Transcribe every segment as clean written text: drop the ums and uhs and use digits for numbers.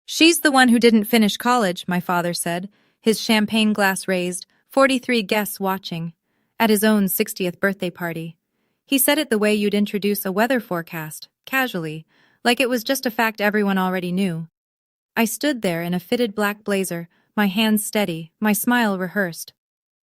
She's the one who didn't finish college, my father said, his champagne glass raised, 43 guests watching, at his own 60th birthday party. He said it the way you'd introduce a weather forecast, casually, like it was just a fact everyone already knew. I stood there in a fitted black blazer, my hands steady, my smile rehearsed.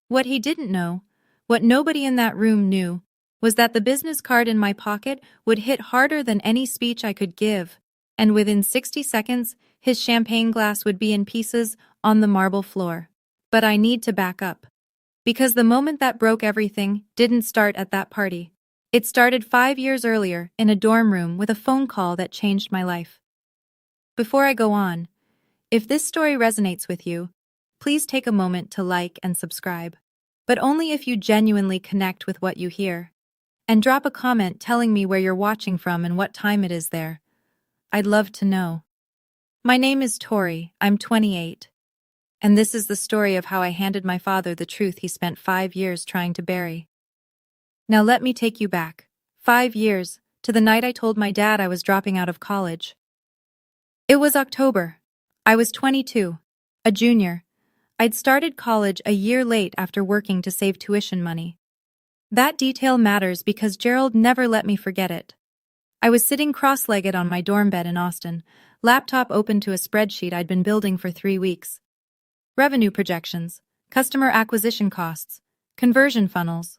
What he didn't know, what nobody in that room knew, was that the business card in my pocket would hit harder than any speech I could give, and within 60 seconds, his champagne glass would be in pieces on the marble floor. But I need to back up. Because the moment that broke everything didn't start at that party. It started 5 years earlier in a dorm room with a phone call that changed my life. Before I go on, if this story resonates with you, please take a moment to like and subscribe, but only if you genuinely connect with what you hear. And drop a comment telling me where you're watching from and what time it is there. I'd love to know. My name is Tori, I'm 28. And this is the story of how I handed my father the truth he spent 5 years trying to bury. Now let me take you back, 5 years, to the night I told my dad I was dropping out of college. It was October. I was 22, a junior. I'd started college a year late after working to save tuition money. That detail matters because Gerald never let me forget it. I was sitting cross-legged on my dorm bed in Austin, laptop open to a spreadsheet I'd been building for 3 weeks. Revenue projections, customer acquisition costs, conversion funnels.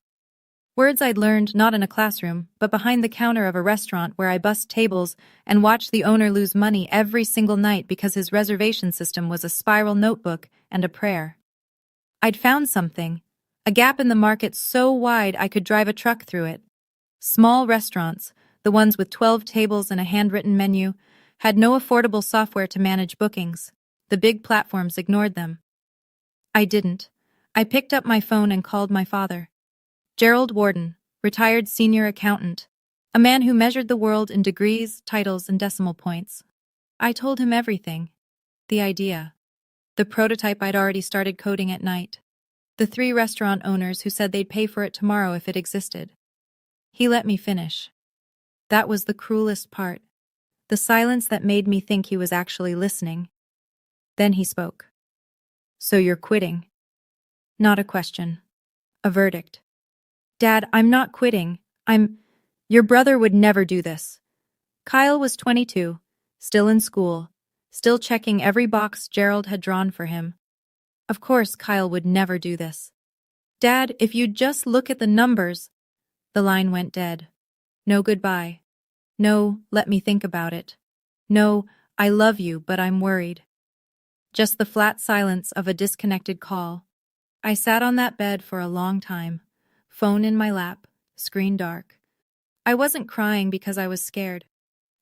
Words I'd learned not in a classroom, but behind the counter of a restaurant where I bussed tables and watched the owner lose money every single night because his reservation system was a spiral notebook and a prayer. I'd found something, a gap in the market so wide I could drive a truck through it. Small restaurants, the ones with 12 tables and a handwritten menu, had no affordable software to manage bookings. The big platforms ignored them. I didn't. I picked up my phone and called my father. Gerald Warden, retired senior accountant, a man who measured the world in degrees, titles, and decimal points. I told him everything. The idea. The prototype I'd already started coding at night. The 3 restaurant owners who said they'd pay for it tomorrow if it existed. He let me finish. That was the cruelest part. The silence that made me think he was actually listening. Then he spoke. So you're quitting? Not a question. A verdict. Dad, I'm not quitting. Your brother would never do this. Kyle was 22, still in school, still checking every box Gerald had drawn for him. Of course, Kyle would never do this. Dad, if you'd just look at the numbers. The line went dead. No goodbye. No, let me think about it. No, I love you, but I'm worried. Just the flat silence of a disconnected call. I sat on that bed for a long time, phone in my lap, screen dark. I wasn't crying because I was scared.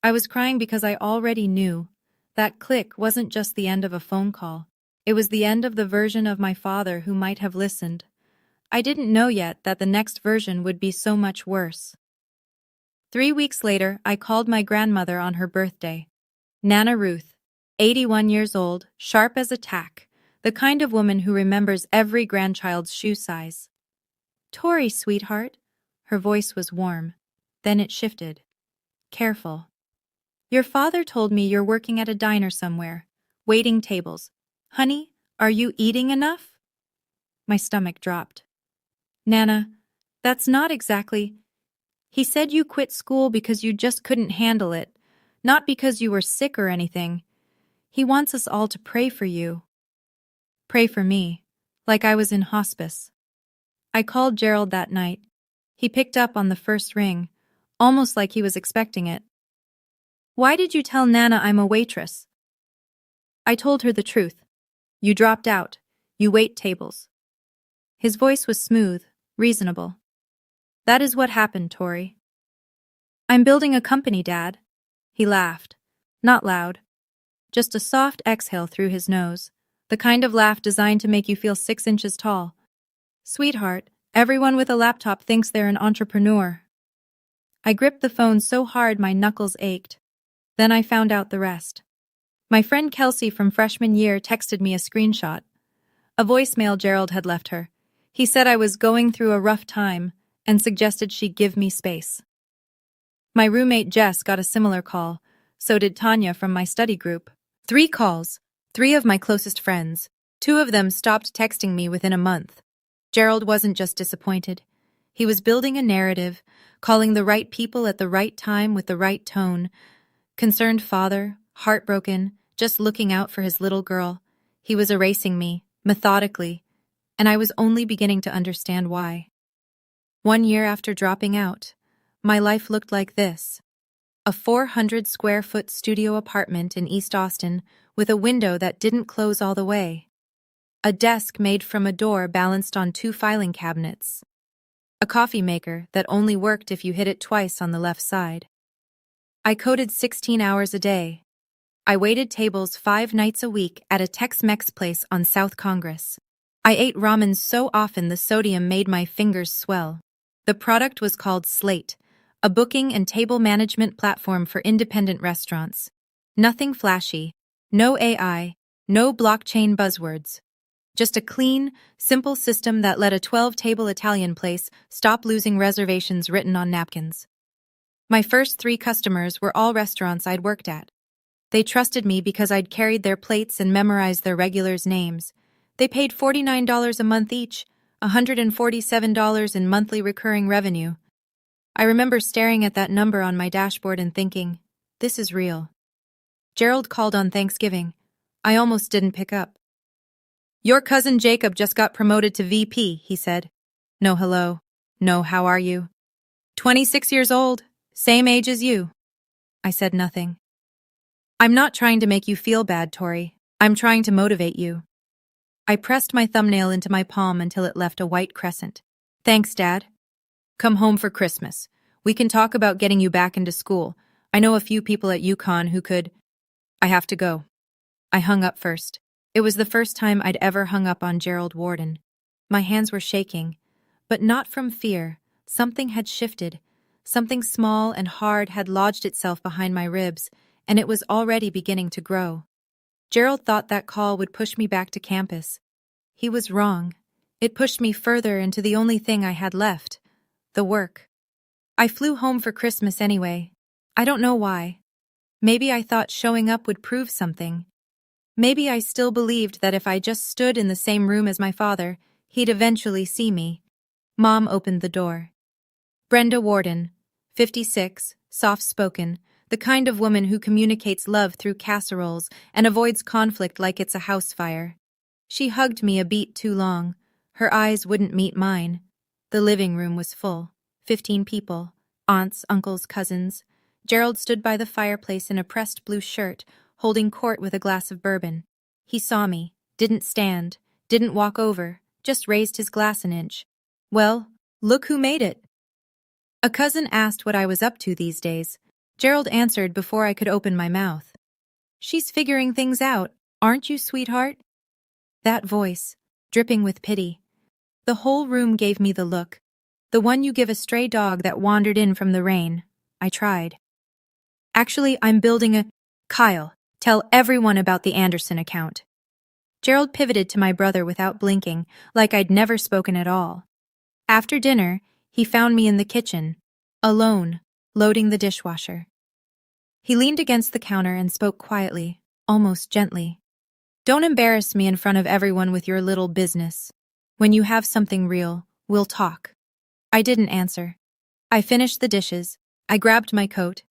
I was crying because I already knew. That click wasn't just the end of a phone call. It was the end of the version of my father who might have listened. I didn't know yet that the next version would be so much worse. 3 weeks later, I called my grandmother on her birthday. Nana Ruth, 81 years old, sharp as a tack, the kind of woman who remembers every grandchild's shoe size. Tori, sweetheart. Her voice was warm. Then it shifted. Careful. Your father told me you're working at a diner somewhere, waiting tables. Honey, are you eating enough? My stomach dropped. Nana, that's not exactly... He said you quit school because you just couldn't handle it, not because you were sick or anything. He wants us all to pray for you. Pray for me, like I was in hospice. I called Gerald that night. He picked up on the first ring, almost like he was expecting it. Why did you tell Nana I'm a waitress? I told her the truth. You dropped out. You wait tables. His voice was smooth, reasonable. That is what happened, Tori. I'm building a company, Dad. He laughed. Not loud. Just a soft exhale through his nose, the kind of laugh designed to make you feel 6 inches tall. Sweetheart, everyone with a laptop thinks they're an entrepreneur. I gripped the phone so hard my knuckles ached. Then I found out the rest. My friend Kelsey from freshman year texted me a screenshot. A voicemail Gerald had left her. He said I was going through a rough time and suggested she give me space. My roommate Jess got a similar call, so did Tanya from my study group. 3 calls, 3 of my closest friends. 2 of them stopped texting me within a month. Gerald wasn't just disappointed. He was building a narrative, calling the right people at the right time with the right tone. Concerned father, heartbroken, just looking out for his little girl. He was erasing me, methodically, and I was only beginning to understand why. 1 year after dropping out, my life looked like this. A 400-square-foot studio apartment in East Austin with a window that didn't close all the way. A desk made from a door balanced on 2 filing cabinets. A coffee maker that only worked if you hit it twice on the left side. I coded 16 hours a day. I waited tables 5 nights a week at a Tex-Mex place on South Congress. I ate ramen so often the sodium made my fingers swell. The product was called Slate, a booking and table management platform for independent restaurants. Nothing flashy, no AI, no blockchain buzzwords. Just a clean, simple system that let a 12-table Italian place stop losing reservations written on napkins. My first 3 customers were all restaurants I'd worked at. They trusted me because I'd carried their plates and memorized their regulars' names. They paid $49 a month each, $147 in monthly recurring revenue. I remember staring at that number on my dashboard and thinking, this is real. Gerald called on Thanksgiving. I almost didn't pick up. Your cousin Jacob just got promoted to VP, he said. No hello. No how are you? 26 years old, same age as you. I said nothing. I'm not trying to make you feel bad, Tori. I'm trying to motivate you. I pressed my thumbnail into my palm until it left a white crescent. Thanks, Dad. Come home for Christmas. We can talk about getting you back into school. I know a few people at UConn who could. I have to go. I hung up first. It was the first time I'd ever hung up on Gerald Warden. My hands were shaking, but not from fear. Something had shifted. Something small and hard had lodged itself behind my ribs, and it was already beginning to grow. Gerald thought that call would push me back to campus. He was wrong. It pushed me further into the only thing I had left, the work. I flew home for Christmas anyway. I don't know why. Maybe I thought showing up would prove something. Maybe I still believed that if I just stood in the same room as my father, he'd eventually see me. Mom opened the door. Brenda Warden, 56, soft-spoken, the kind of woman who communicates love through casseroles and avoids conflict like it's a house fire. She hugged me a beat too long. Her eyes wouldn't meet mine. The living room was full. 15 people. Aunts, uncles, cousins. Gerald stood by the fireplace in a pressed blue shirt, holding court with a glass of bourbon. He saw me, didn't stand, didn't walk over, just raised his glass an inch. Well, look who made it. A cousin asked what I was up to these days. Gerald answered before I could open my mouth. She's figuring things out, aren't you, sweetheart? That voice, dripping with pity. The whole room gave me the look. The one you give a stray dog that wandered in from the rain. I tried. Actually, I'm building a... Kyle, tell everyone about the Anderson account. Gerald pivoted to my brother without blinking, like I'd never spoken at all. After dinner, he found me in the kitchen, alone, loading the dishwasher. He leaned against the counter and spoke quietly, almost gently. Don't embarrass me in front of everyone with your little business. When you have something real, we'll talk. I didn't answer. I finished the dishes. I grabbed my coat.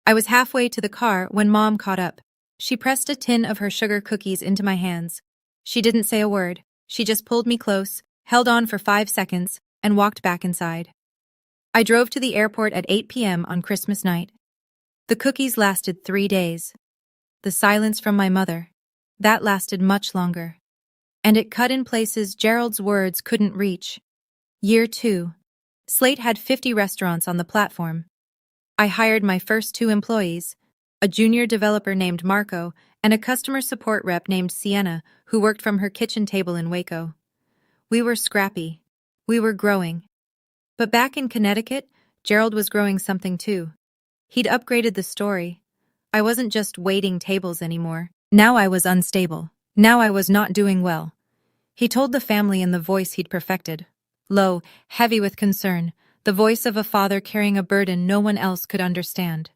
I was halfway to the car when Mom caught up. She pressed a tin of her sugar cookies into my hands. She didn't say a word. She just pulled me close, held on for 5 seconds, and walked back inside. I drove to the airport at 8 p.m. on Christmas night. The cookies lasted 3 days. The silence from my mother, that lasted much longer. And it cut in places Gerald's words couldn't reach. Year 2. Slate had 50 restaurants on the platform. I hired my first 2 employees, a junior developer named Marco and a customer support rep named Sienna, who worked from her kitchen table in Waco. We were scrappy. We were growing. But back in Connecticut, Gerald was growing something too. He'd upgraded the story. I wasn't just waiting tables anymore. Now I was unstable. Now I was not doing well. He told the family in the voice he'd perfected. Low, heavy with concern, the voice of a father carrying a burden no one else could understand.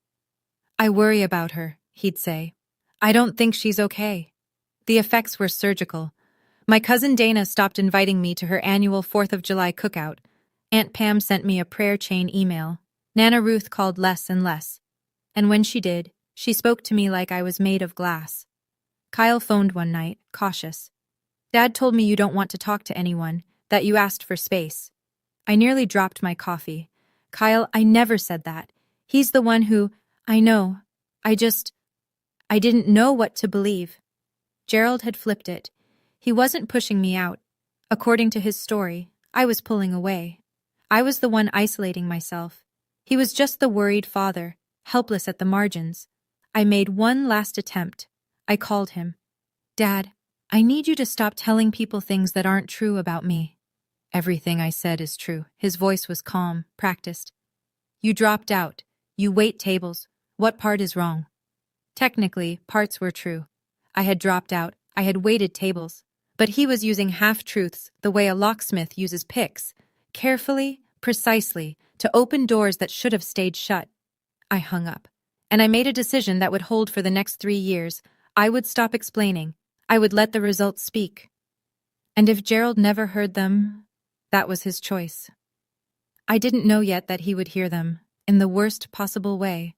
I worry about her, he'd say. I don't think she's okay. The effects were surgical. My cousin Dana stopped inviting me to her annual 4th of July cookout. Aunt Pam sent me a prayer chain email. Nana Ruth called less and less. And when she did, she spoke to me like I was made of glass. Kyle phoned one night, cautious. Dad told me you don't want to talk to anyone, that you asked for space. I nearly dropped my coffee. Kyle, I never said that. He's the one who, I know. I didn't know what to believe. Gerald had flipped it. He wasn't pushing me out. According to his story, I was pulling away. I was the one isolating myself. He was just the worried father, helpless at the margins. I made one last attempt. I called him. Dad, I need you to stop telling people things that aren't true about me. Everything I said is true. His voice was calm, practiced. You dropped out. You wait tables. What part is wrong? Technically, parts were true. I had dropped out. I had waited tables. But he was using half-truths the way a locksmith uses picks, carefully, precisely, to open doors that should have stayed shut. I hung up. And I made a decision that would hold for the next 3 years. I would stop explaining. I would let the results speak. And if Gerald never heard them, that was his choice. I didn't know yet that he would hear them, in the worst possible way,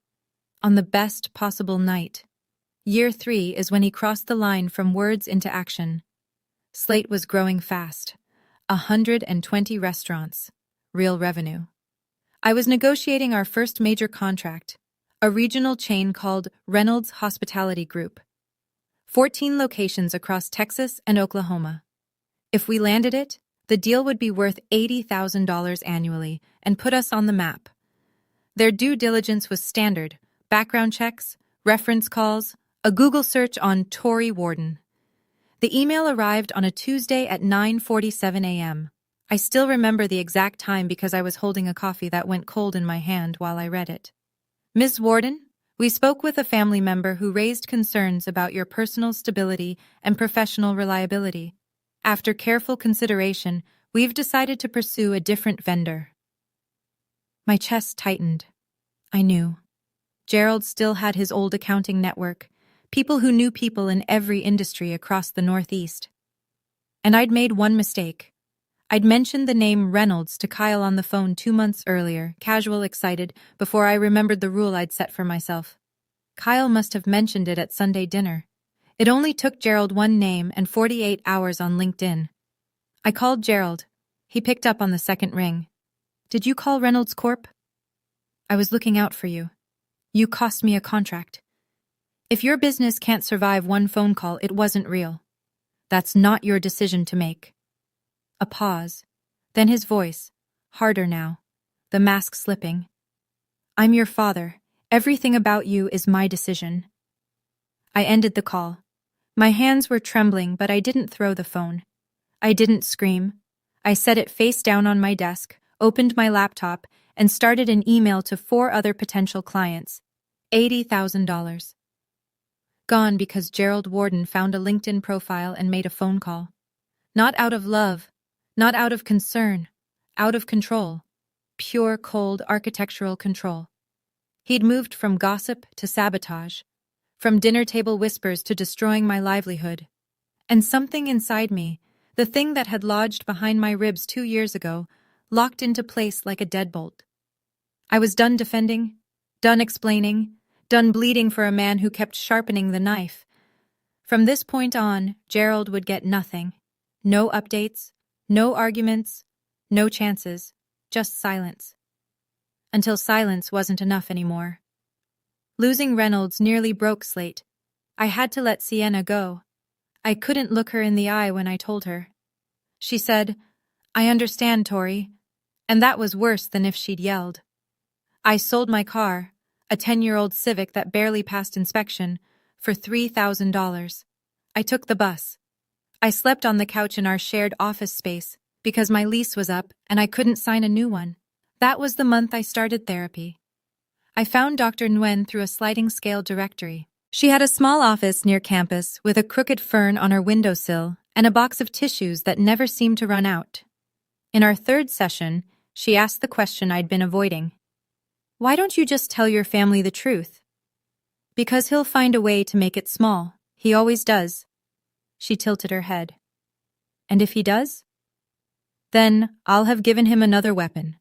on the best possible night. Year 3 is when he crossed the line from words into action. Slate was growing fast. 120 restaurants. Real revenue. I was negotiating our first major contract, a regional chain called Reynolds Hospitality Group. 14 locations across Texas and Oklahoma. If we landed it, the deal would be worth $80,000 annually and put us on the map. Their due diligence was standard: background checks, reference calls, a Google search on Tory Warden. The email arrived on a Tuesday at 9:47 a.m. I still remember the exact time because I was holding a coffee that went cold in my hand while I read it. Ms. Warden, we spoke with a family member who raised concerns about your personal stability and professional reliability. After careful consideration, we've decided to pursue a different vendor. My chest tightened. I knew. Gerald still had his old accounting network, people who knew people in every industry across the Northeast. And I'd made one mistake. I'd mentioned the name Reynolds to Kyle on the phone 2 months earlier, casual, excited, before I remembered the rule I'd set for myself. Kyle must have mentioned it at Sunday dinner. It only took Gerald one name and 48 hours on LinkedIn. I called Gerald. He picked up on the second ring. Did you call Reynolds Corp? I was looking out for you. You cost me a contract. If your business can't survive one phone call, it wasn't real. That's not your decision to make. A pause. Then his voice, harder now, the mask slipping. I'm your father. Everything about you is my decision. I ended the call. My hands were trembling, but I didn't throw the phone. I didn't scream. I set it face down on my desk, opened my laptop, and started an email to 4 other potential clients. $80,000. Gone because Gerald Warden found a LinkedIn profile and made a phone call. Not out of love, not out of concern, out of control. Pure, cold architectural control. He'd moved from gossip to sabotage, from dinner table whispers to destroying my livelihood. And something inside me, the thing that had lodged behind my ribs 2 years ago, locked into place like a deadbolt. I was done defending, done explaining, done bleeding for a man who kept sharpening the knife. From this point on, Gerald would get nothing. No updates, no arguments, no chances, just silence. Until silence wasn't enough anymore. Losing Reynolds nearly broke Slate. I had to let Sienna go. I couldn't look her in the eye when I told her. She said, I understand, Tori. And that was worse than if she'd yelled. I sold my car, a 10-year-old Civic that barely passed inspection, for $3,000. I took the bus. I slept on the couch in our shared office space because my lease was up and I couldn't sign a new one. That was the month I started therapy. I found Dr. Nguyen through a sliding scale directory. She had a small office near campus with a crooked fern on her windowsill and a box of tissues that never seemed to run out. In our 3rd session, she asked the question I'd been avoiding. Why don't you just tell your family the truth? Because he'll find a way to make it small. He always does. She tilted her head. And if he does? Then I'll have given him another weapon.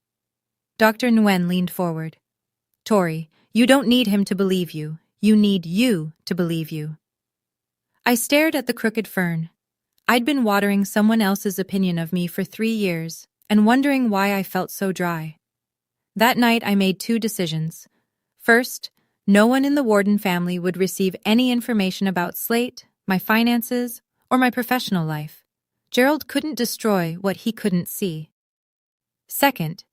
Dr. Nguyen leaned forward. Tori, you don't need him to believe you. You need you to believe you. I stared at the crooked fern. I'd been watering someone else's opinion of me for 3 years and wondering why I felt so dry. That night I made 2 decisions. First, no one in the Warden family would receive any information about Slate, my finances, or my professional life. Gerald couldn't destroy what he couldn't see. Second,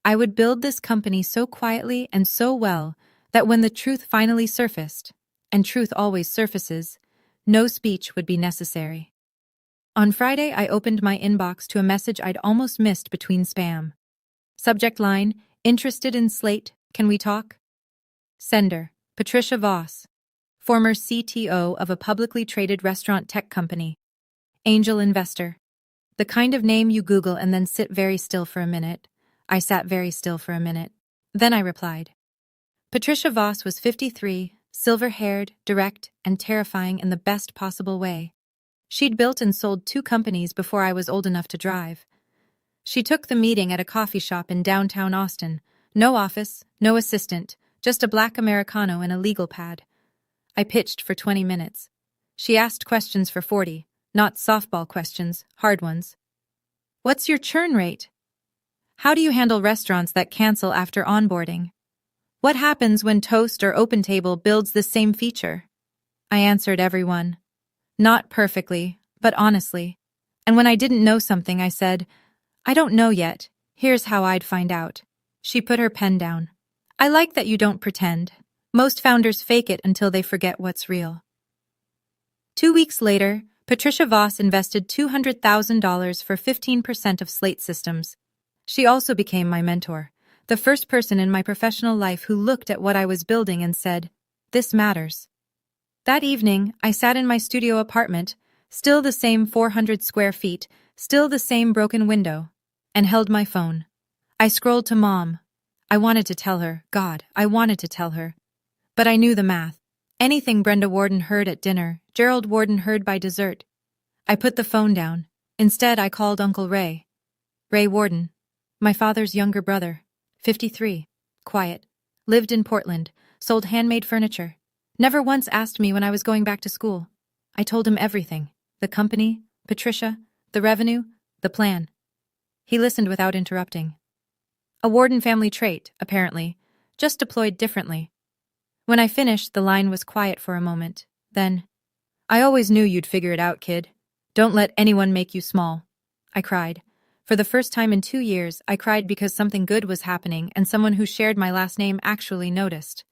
I would build this company so quietly and so well that when the truth finally surfaced, and truth always surfaces, no speech would be necessary. On Friday, I opened my inbox to a message I'd almost missed between spam. Subject line, interested in Slate, can we talk? Sender, Patricia Voss, former CTO of a publicly traded restaurant tech company. Angel investor. The kind of name you Google and then sit very still for a minute. I sat very still for a minute. Then I replied. Patricia Voss was 53, silver-haired, direct, and terrifying in the best possible way. She'd built and sold 2 companies before I was old enough to drive. She took the meeting at a coffee shop in downtown Austin. No office, no assistant, just a black Americano and a legal pad. I pitched for 20 minutes. She asked questions for 40, not softball questions, hard ones. What's your churn rate? How do you handle restaurants that cancel after onboarding? What happens when Toast or OpenTable builds the same feature? I answered everyone. Not perfectly, but honestly. And when I didn't know something, I said, I don't know yet. Here's how I'd find out. She put her pen down. I like that you don't pretend. Most founders fake it until they forget what's real. 2 weeks later, Patricia Voss invested $200,000 for 15% of Slate Systems. She also became my mentor, the first person in my professional life who looked at what I was building and said, this matters. That evening, I sat in my studio apartment, still the same 400 square feet, still the same broken window, and held my phone. I scrolled to Mom. I wanted to tell her, God, I wanted to tell her. But I knew the math. Anything Brenda Warden heard at dinner, Gerald Warden heard by dessert. I put the phone down. Instead, I called Uncle Ray. Ray Warden. My father's younger brother, 53, quiet, lived in Portland, sold handmade furniture, never once asked me when I was going back to school. I told him everything, the company, Patricia, the revenue, the plan. He listened without interrupting. A Warden family trait, apparently, just deployed differently. When I finished, the line was quiet for a moment. Then, I always knew you'd figure it out, kid. Don't let anyone make you small. I cried. For the first time in 2 years, I cried because something good was happening and someone who shared my last name actually noticed.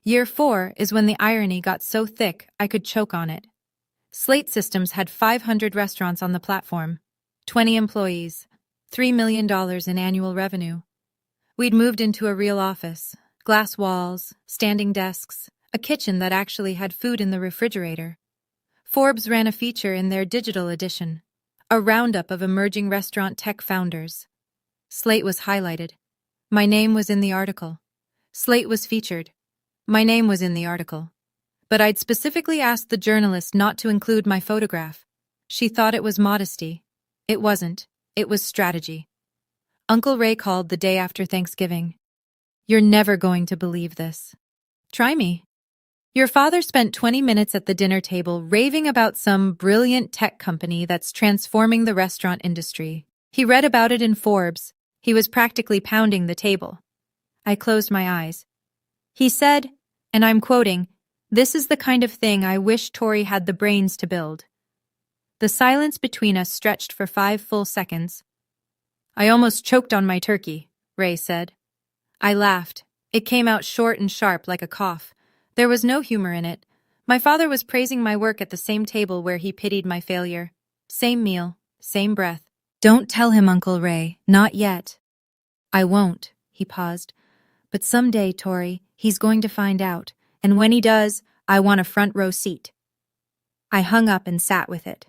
Year 4 is when the irony got so thick I could choke on it. Slate Systems had 500 restaurants on the platform, 20 employees, $3 million in annual revenue. We'd moved into a real office, glass walls, standing desks, a kitchen that actually had food in the refrigerator. Forbes ran a feature in their digital edition, a roundup of emerging restaurant tech founders. Slate was highlighted. My name was in the article. Slate was featured. My name was in the article. But I'd specifically asked the journalist not to include my photograph. She thought it was modesty. It wasn't. It was strategy. Uncle Ray called the day after Thanksgiving. You're never going to believe this. Try me. Your father spent 20 minutes at the dinner table raving about some brilliant tech company that's transforming the restaurant industry. He read about it in Forbes. He was practically pounding the table. I closed my eyes. He said, and I'm quoting, "This is the kind of thing I wish Tori had the brains to build." The silence between us stretched for 5 full seconds. I almost choked on my turkey, Ray said. I laughed. It came out short and sharp like a cough. There was no humor in it. My father was praising my work at the same table where he pitied my failure. Same meal, same breath. Don't tell him, Uncle Ray, not yet. I won't, he paused. But someday, Tori, he's going to find out, and when he does, I want a front row seat. I hung up and sat with it.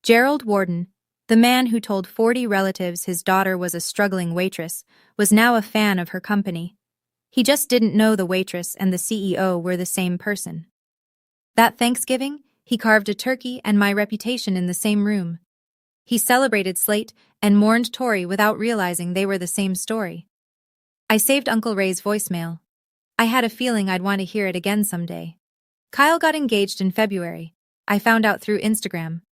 Gerald Warden, the man who told 40 relatives his daughter was a struggling waitress, was now a fan of her company. He just didn't know the waitress and the CEO were the same person. That Thanksgiving, he carved a turkey and my reputation in the same room. He celebrated Slate and mourned Tori without realizing they were the same story. I saved Uncle Ray's voicemail. I had a feeling I'd want to hear it again someday. Kyle got engaged in February. I found out through Instagram.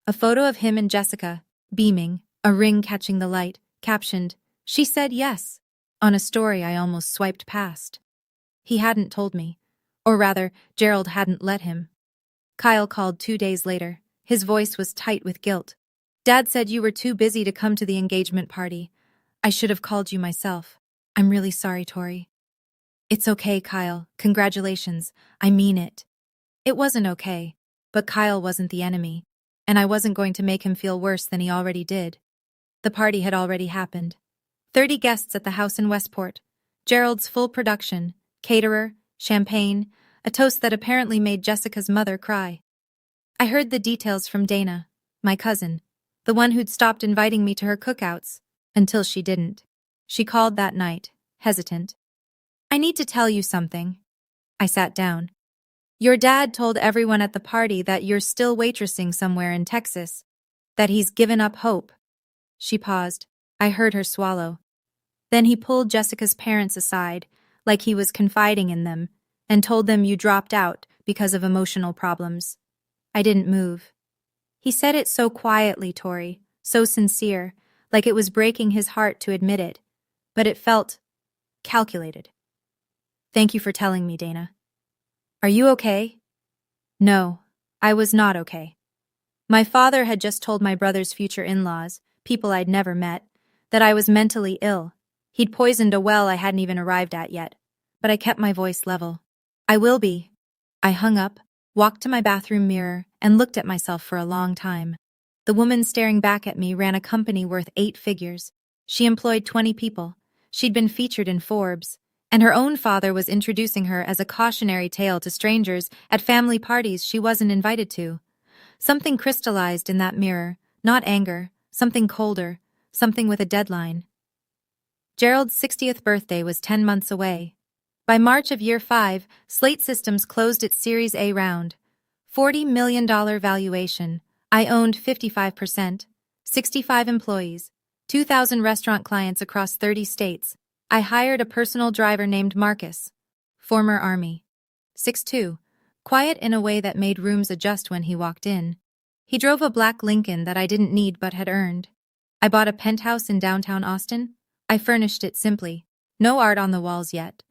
A photo of him and Jessica, beaming, a ring catching the light, captioned, "She said yes," on a story I almost swiped past. He hadn't told me. Or rather, Gerald hadn't let him. Kyle called 2 days later. His voice was tight with guilt. "Dad said you were too busy to come to the engagement party. I should have called you myself. I'm really sorry, Tori." "It's okay, Kyle. Congratulations. I mean it." It wasn't okay, but Kyle wasn't the enemy, and I wasn't going to make him feel worse than he already did. The party had already happened. 30 guests at the house in Westport. Gerald's full production, caterer, champagne, a toast that apparently made Jessica's mother cry. I heard the details from Dana, my cousin, the one who'd stopped inviting me to her cookouts, until she didn't. She called that night, hesitant. "I need to tell you something." I sat down. "Your dad told everyone at the party that you're still waitressing somewhere in Texas, that he's given up hope." She paused. I heard her swallow. Then he pulled Jessica's parents aside, like he was confiding in them, and told them you dropped out because of emotional problems. I didn't move. He said it so quietly, Tori, so sincere, like it was breaking his heart to admit it, but it felt calculated. "Thank you for telling me, Dana." "Are you okay?" No, I was not okay. My father had just told my brother's future in-laws, people I'd never met, that I was mentally ill. He'd poisoned a well I hadn't even arrived at yet, but I kept my voice level. "I will be." I hung up, walked to my bathroom mirror, and looked at myself for a long time. The woman staring back at me ran a company worth 8 figures. She employed 20 people. She'd been featured in Forbes, and her own father was introducing her as a cautionary tale to strangers at family parties she wasn't invited to. Something crystallized in that mirror, not anger, something colder, something with a deadline. Gerald's 60th birthday was 10 months away. By March of year 5, Slate Systems closed its Series A round. $40 million valuation. I owned 55%, 65 employees, 2,000 restaurant clients across 30 states. I hired a personal driver named Marcus, former Army. 6'2", quiet in a way that made rooms adjust when he walked in. He drove a black Lincoln that I didn't need but had earned. I bought a penthouse in downtown Austin. I furnished it simply. No art on the walls yet.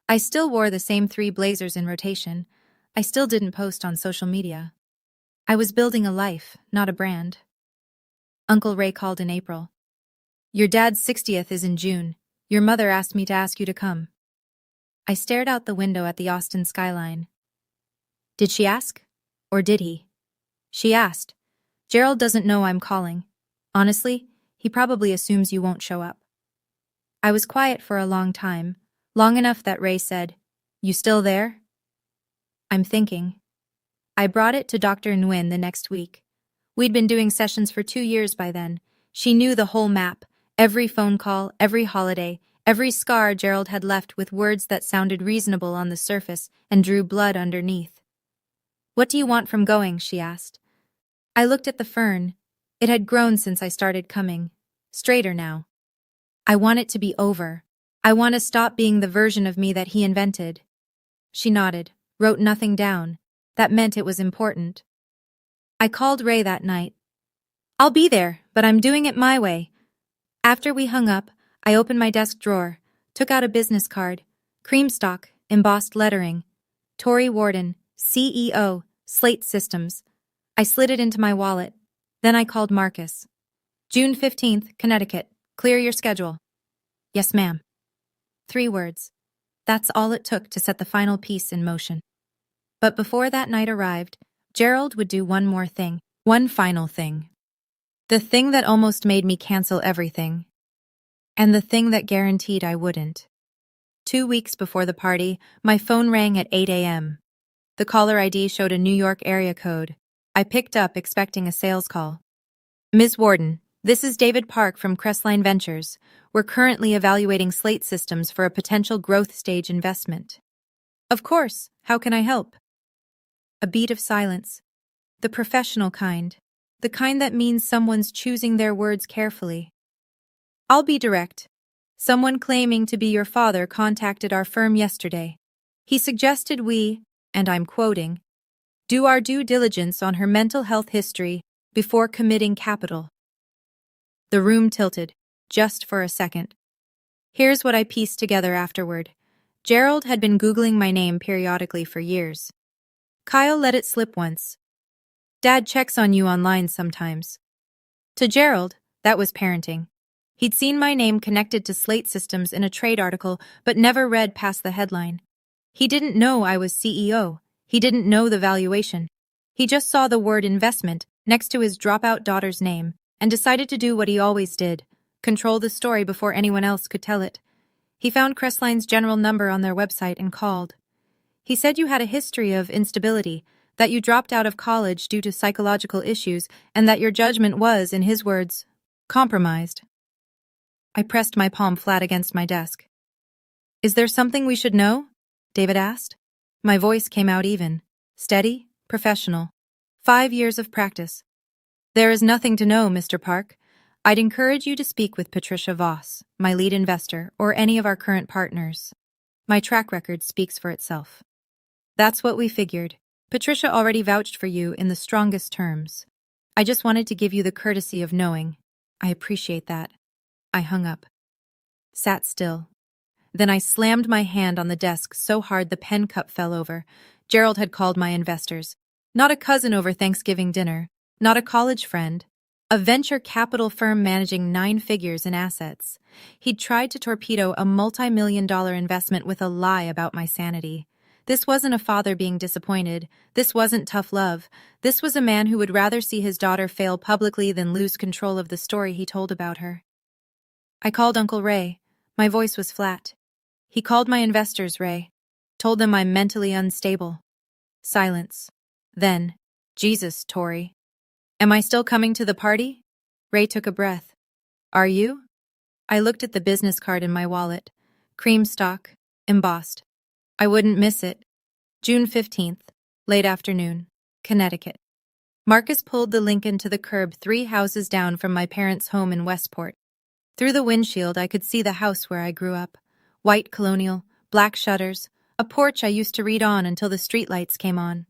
I still wore the same 3 blazers in rotation. I still didn't post on social media. I was building a life, not a brand. Uncle Ray called in April. "Your dad's 60th is in June. Your mother asked me to ask you to come." I stared out the window at the Austin skyline. "Did she ask? Or did he?" "She asked. Gerald doesn't know I'm calling. Honestly, he probably assumes you won't show up." I was quiet for a long time, long enough that Ray said, "You still there?" "I'm thinking." I brought it to Dr. Nguyen the next week. We'd been doing sessions for 2 years by then. She knew the whole map, every phone call, every holiday, every scar Gerald had left with words that sounded reasonable on the surface and drew blood underneath. "What do you want from going?" she asked. I looked at the fern. It had grown since I started coming. Straighter now. "I want it to be over. I want to stop being the version of me that he invented." She nodded, wrote nothing down. That meant it was important. I called Ray that night. "I'll be there, but I'm doing it my way." After we hung up, I opened my desk drawer, took out a business card, creamstock, embossed lettering. Tori Warden, CEO, Slate Systems. I slid it into my wallet. Then I called Marcus. "June 15th, Connecticut. Clear your schedule." "Yes, ma'am." 3 words. That's all it took to set the final piece in motion. But before that night arrived, Gerald would do one more thing. One final thing. The thing that almost made me cancel everything. And the thing that guaranteed I wouldn't. 2 weeks before the party, my phone rang at 8 a.m. The caller ID showed a New York area code. I picked up expecting a sales call. "Ms. Warden, This is David Park from Crestline Ventures. We're currently evaluating Slate Systems for a potential growth stage investment. Of course, how can I help? A beat of silence. The professional kind. The kind that means someone's choosing their words carefully. I'll be direct. Someone claiming to be your father contacted our firm yesterday. He suggested we, and I'm quoting, do our due diligence on her mental health history before committing capital. The room tilted, just for a second. Here's what I pieced together afterward. Gerald had been Googling my name periodically for years. Kyle let it slip once. Dad checks on you online sometimes. To Gerald, that was parenting. He'd seen my name connected to Slate Systems in a trade article, but never read past the headline. He didn't know I was CEO. He didn't know the valuation. He just saw the word investment next to his dropout daughter's name and decided to do what he always did, control the story before anyone else could tell it. He found Crestline's general number on their website and called. He said you had a history of instability, that you dropped out of college due to psychological issues, and that your judgment was, in his words, compromised. I pressed my palm flat against my desk. Is there something we should know? David asked. My voice came out even, steady, professional. 5 years of practice. There is nothing to know, Mr. Park. I'd encourage you to speak with Patricia Voss, my lead investor, or any of our current partners. My track record speaks for itself. That's what we figured. Patricia already vouched for you in the strongest terms. I just wanted to give you the courtesy of knowing. I appreciate that. I hung up. Sat still. Then I slammed my hand on the desk so hard the pen cup fell over. Gerald had called my investors. Not a cousin over Thanksgiving dinner. Not a college friend. A venture capital firm managing 9 figures in assets. He'd tried to torpedo a multi-million-dollar investment with a lie about my sanity. This wasn't a father being disappointed. This wasn't tough love. This was a man who would rather see his daughter fail publicly than lose control of the story he told about her. I called Uncle Ray. My voice was flat. He called my investors, Ray. Told them I'm mentally unstable. Silence. Then, Jesus, Tori. Am I still coming to the party? Ray took a breath. Are you? I looked at the business card in my wallet. Cream stock, embossed. I wouldn't miss it. June 15th, late afternoon, Connecticut. Marcus pulled the Lincoln to the curb 3 houses down from my parents' home in Westport. Through the windshield, I could see the house where I grew up. White colonial, black shutters, a porch I used to read on until the streetlights came on.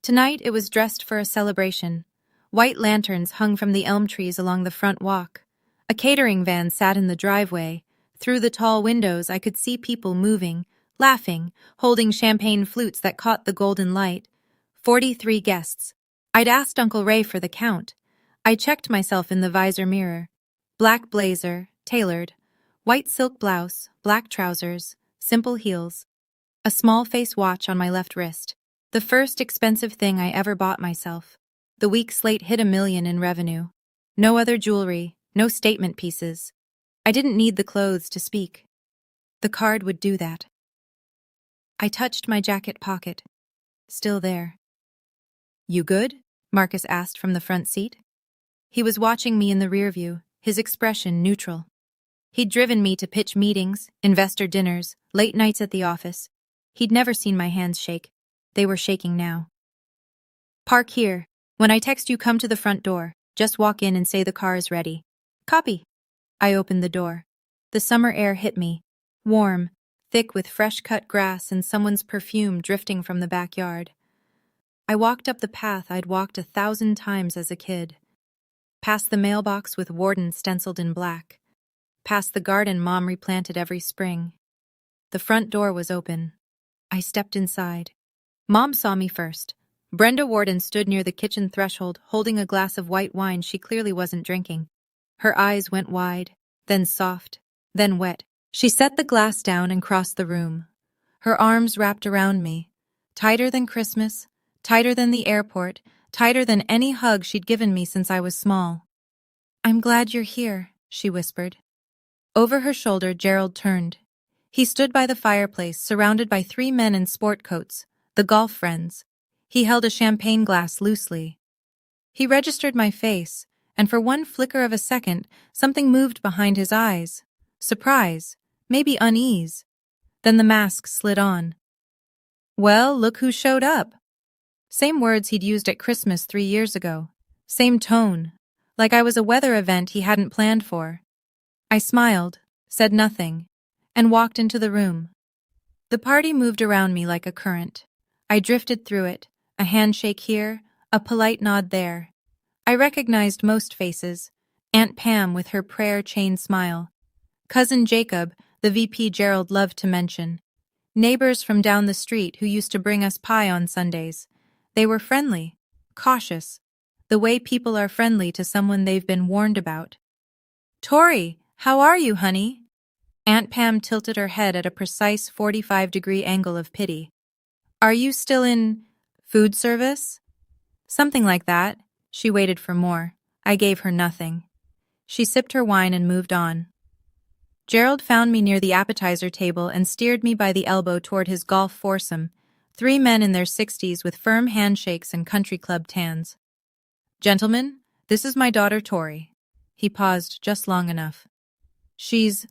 Tonight it was dressed for a celebration. White lanterns hung from the elm trees along the front walk. A catering van sat in the driveway. Through the tall windows, I could see people moving, laughing, holding champagne flutes that caught the golden light. 43 guests. I'd asked Uncle Ray for the count. I checked myself in the visor mirror. Black blazer, tailored. White silk blouse, black trousers, simple heels. A small face watch on my left wrist. The first expensive thing I ever bought myself. The week Slate hit $1 million in revenue. No other jewelry, no statement pieces. I didn't need the clothes to speak. The card would do that. I touched my jacket pocket. Still there. You good? Marcus asked from the front seat. He was watching me in the rear view, his expression neutral. He'd driven me to pitch meetings, investor dinners, late nights at the office. He'd never seen my hands shake. They were shaking now. Park here. When I text you, come to the front door. Just walk in and say the car is ready. Copy. I opened the door. The summer air hit me. Warm, thick with fresh-cut grass and someone's perfume drifting from the backyard. I walked up the path I'd walked 1,000 times as a kid. Past the mailbox with Warden stenciled in black. Past the garden Mom replanted every spring. The front door was open. I stepped inside. Mom saw me first. Brenda Warden stood near the kitchen threshold, holding a glass of white wine she clearly wasn't drinking. Her eyes went wide, then soft, then wet. She set the glass down and crossed the room. Her arms wrapped around me. Tighter than Christmas, tighter than the airport, tighter than any hug she'd given me since I was small. I'm glad you're here, she whispered. Over her shoulder, Gerald turned. He stood by the fireplace, surrounded by 3 men in sport coats, the golf friends. He held a champagne glass loosely. He registered my face, and for one flicker of a second, something moved behind his eyes. Surprise, maybe unease. Then the mask slid on. "Well, look who showed up." Same words he'd used at Christmas 3 years ago. Same tone, like I was a weather event he hadn't planned for. I smiled, said nothing, and walked into the room. The party moved around me like a current. I drifted through it, a handshake here, a polite nod there. I recognized most faces: Aunt Pam with her prayer chain smile, Cousin Jacob, the VP Gerald loved to mention, neighbors from down the street who used to bring us pie on Sundays. They were friendly, cautious, the way people are friendly to someone they've been warned about. "Tori, how are you, honey?" Aunt Pam tilted her head at a precise 45-degree angle of pity. "Are you still in food service?" "Something like that." She waited for more. I gave her nothing. She sipped her wine and moved on. Gerald found me near the appetizer table and steered me by the elbow toward his golf foursome, 3 men in their 60s with firm handshakes and country club tans. "Gentlemen, this is my daughter Tori." He paused just long enough. "She's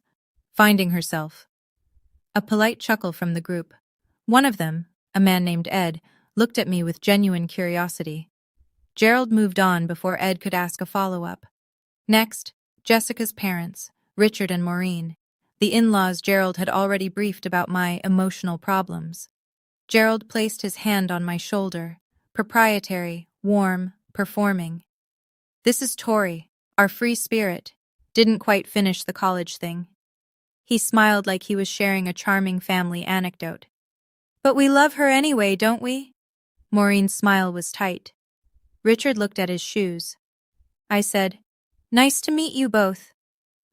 finding herself." A polite chuckle from the group. One of them, a man named Ed, looked at me with genuine curiosity. Gerald moved on before Ed could ask a follow-up. Next, Jessica's parents, Richard and Maureen, the in-laws Gerald had already briefed about my emotional problems. Gerald placed his hand on my shoulder, proprietary, warm, performing. "This is Tori, our free spirit. Didn't quite finish the college thing." He smiled like he was sharing a charming family anecdote. "But we love her anyway, don't we?" Maureen's smile was tight. Richard looked at his shoes. I said, "Nice to meet you both."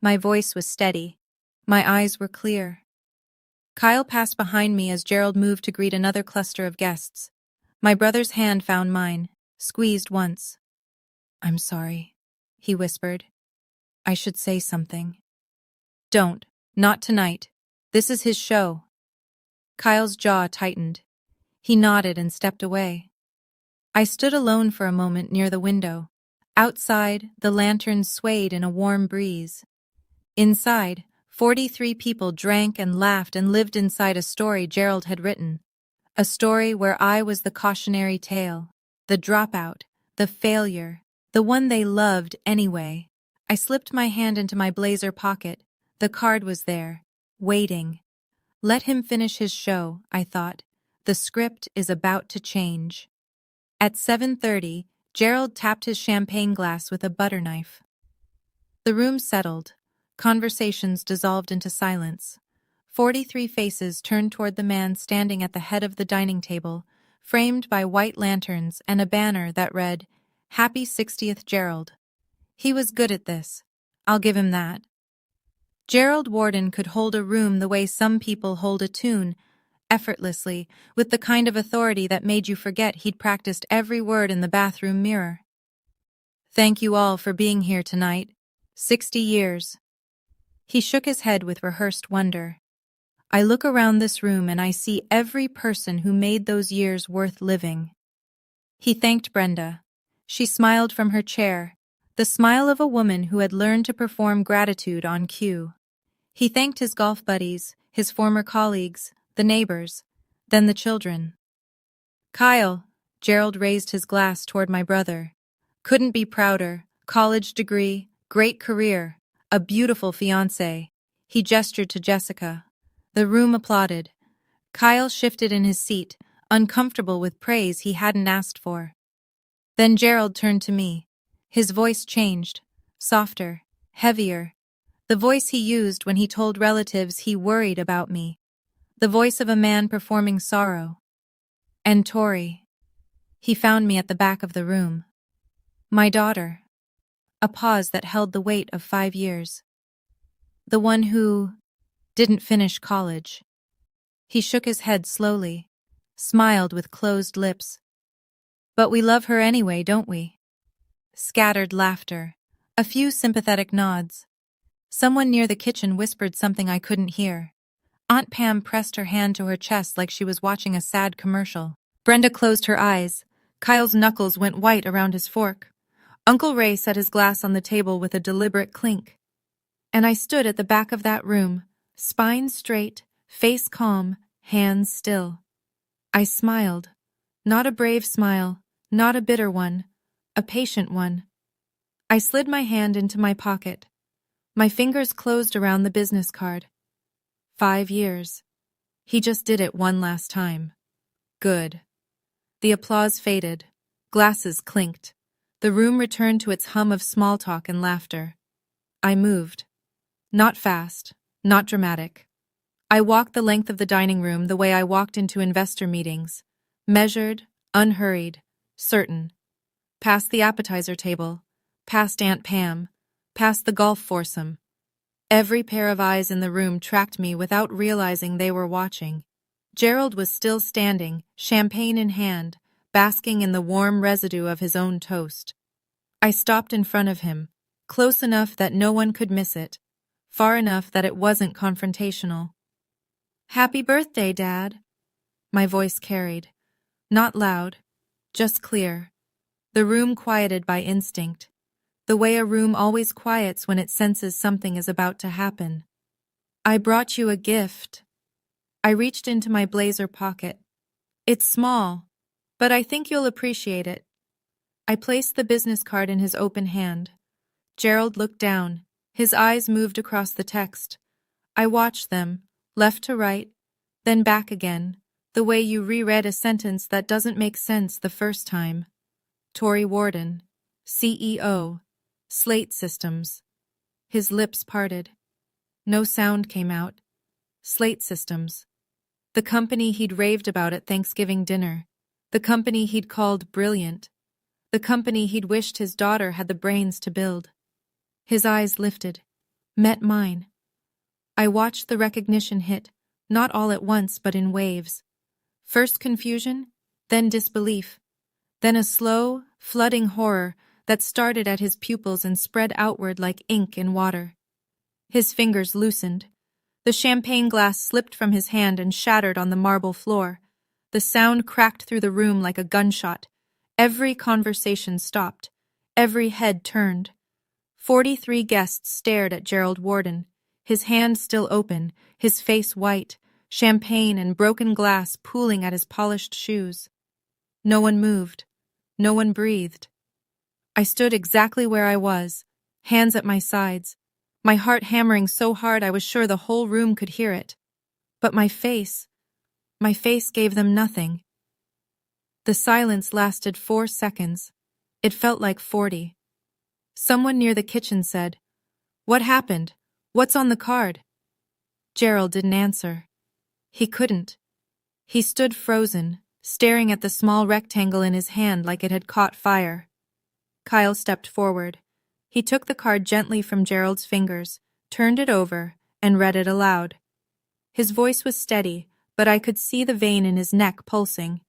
My voice was steady. My eyes were clear. Kyle passed behind me as Gerald moved to greet another cluster of guests. My brother's hand found mine, squeezed once. "I'm sorry," he whispered. "I should say something." "Don't. Not tonight. This is his show." Kyle's jaw tightened. He nodded and stepped away. I stood alone for a moment near the window. Outside, the lanterns swayed in a warm breeze. Inside, 43 people drank and laughed and lived inside a story Gerald had written. A story where I was the cautionary tale, the dropout, the failure, the one they loved anyway. I slipped my hand into my blazer pocket. The card was there, waiting. Let him finish his show, I thought. The script is about to change. At 7:30, Gerald tapped his champagne glass with a butter knife. The room settled. Conversations dissolved into silence. 43 faces turned toward the man standing at the head of the dining table, framed by white lanterns and a banner that read, "Happy 60th Gerald." He was good at this. I'll give him that. Gerald Warden could hold a room the way some people hold a tune, effortlessly, with the kind of authority that made you forget he'd practiced every word in the bathroom mirror. "Thank you all for being here tonight. 60 years. He shook his head with rehearsed wonder. "I look around this room and I see every person who made those years worth living." He thanked Brenda. She smiled from her chair, the smile of a woman who had learned to perform gratitude on cue. He thanked his golf buddies, his former colleagues, the neighbors, then the children. "Kyle," Gerald raised his glass toward my brother. "Couldn't be prouder. College degree, great career, a beautiful fiancé." He gestured to Jessica. The room applauded. Kyle shifted in his seat, uncomfortable with praise he hadn't asked for. Then Gerald turned to me. His voice changed, softer, heavier. The voice he used when he told relatives he worried about me. The voice of a man performing sorrow. "And Tori." He found me at the back of the room. "My daughter." A pause that held the weight of 5 years. "The one who didn't finish college." He shook his head slowly, smiled with closed lips. "But we love her anyway, don't we?" Scattered laughter, a few sympathetic nods. Someone near the kitchen whispered something I couldn't hear. Aunt Pam pressed her hand to her chest like she was watching a sad commercial. Brenda closed her eyes. Kyle's knuckles went white around his fork. Uncle Ray set his glass on the table with a deliberate clink. And I stood at the back of that room, spine straight, face calm, hands still. I smiled. Not a brave smile, not a bitter one, a patient one. I slid my hand into my pocket. My fingers closed around the business card. 5 years. He just did it one last time. Good. The applause faded. Glasses clinked. The room returned to its hum of small talk and laughter. I moved. Not fast, not dramatic. I walked the length of the dining room the way I walked into investor meetings. Measured, unhurried, certain. Past the appetizer table, past Aunt Pam, past the golf foursome. Every pair of eyes in the room tracked me without realizing they were watching. Gerald was still standing, champagne in hand, basking in the warm residue of his own toast. I stopped in front of him, close enough that no one could miss it, far enough that it wasn't confrontational. "Happy birthday, Dad," my voice carried. Not loud, just clear. The room quieted by instinct, the way a room always quiets when it senses something is about to happen. "I brought you a gift." I reached into my blazer pocket. "It's small, but I think you'll appreciate it." I placed the business card in his open hand. Gerald looked down. His eyes moved across the text. I watched them, left to right, then back again, the way you reread a sentence that doesn't make sense the first time. Tory Warden, CEO, Slate Systems. His lips parted. No sound came out. Slate Systems. The company he'd raved about at Thanksgiving dinner. The company he'd called brilliant. The company he'd wished his daughter had the brains to build. His eyes lifted, met mine. I watched the recognition hit, not all at once but in waves. First confusion, then disbelief, then a slow, flooding horror that started at his pupils and spread outward like ink in water. His fingers loosened. The champagne glass slipped from his hand and shattered on the marble floor. The sound cracked through the room like a gunshot. Every conversation stopped. Every head turned. 43 guests stared at Gerald Warden, his hand still open, his face white, champagne and broken glass pooling at his polished shoes. No one moved. No one breathed. I stood exactly where I was, hands at my sides, my heart hammering so hard I was sure the whole room could hear it. But my face gave them nothing. The silence lasted 4 seconds. It felt like 40. Someone near the kitchen said, "What happened? What's on the card?" Gerald didn't answer. He couldn't. He stood frozen, staring at the small rectangle in his hand like it had caught fire. Kyle stepped forward. He took the card gently from Gerald's fingers, turned it over, and read it aloud. His voice was steady, but I could see the vein in his neck pulsing.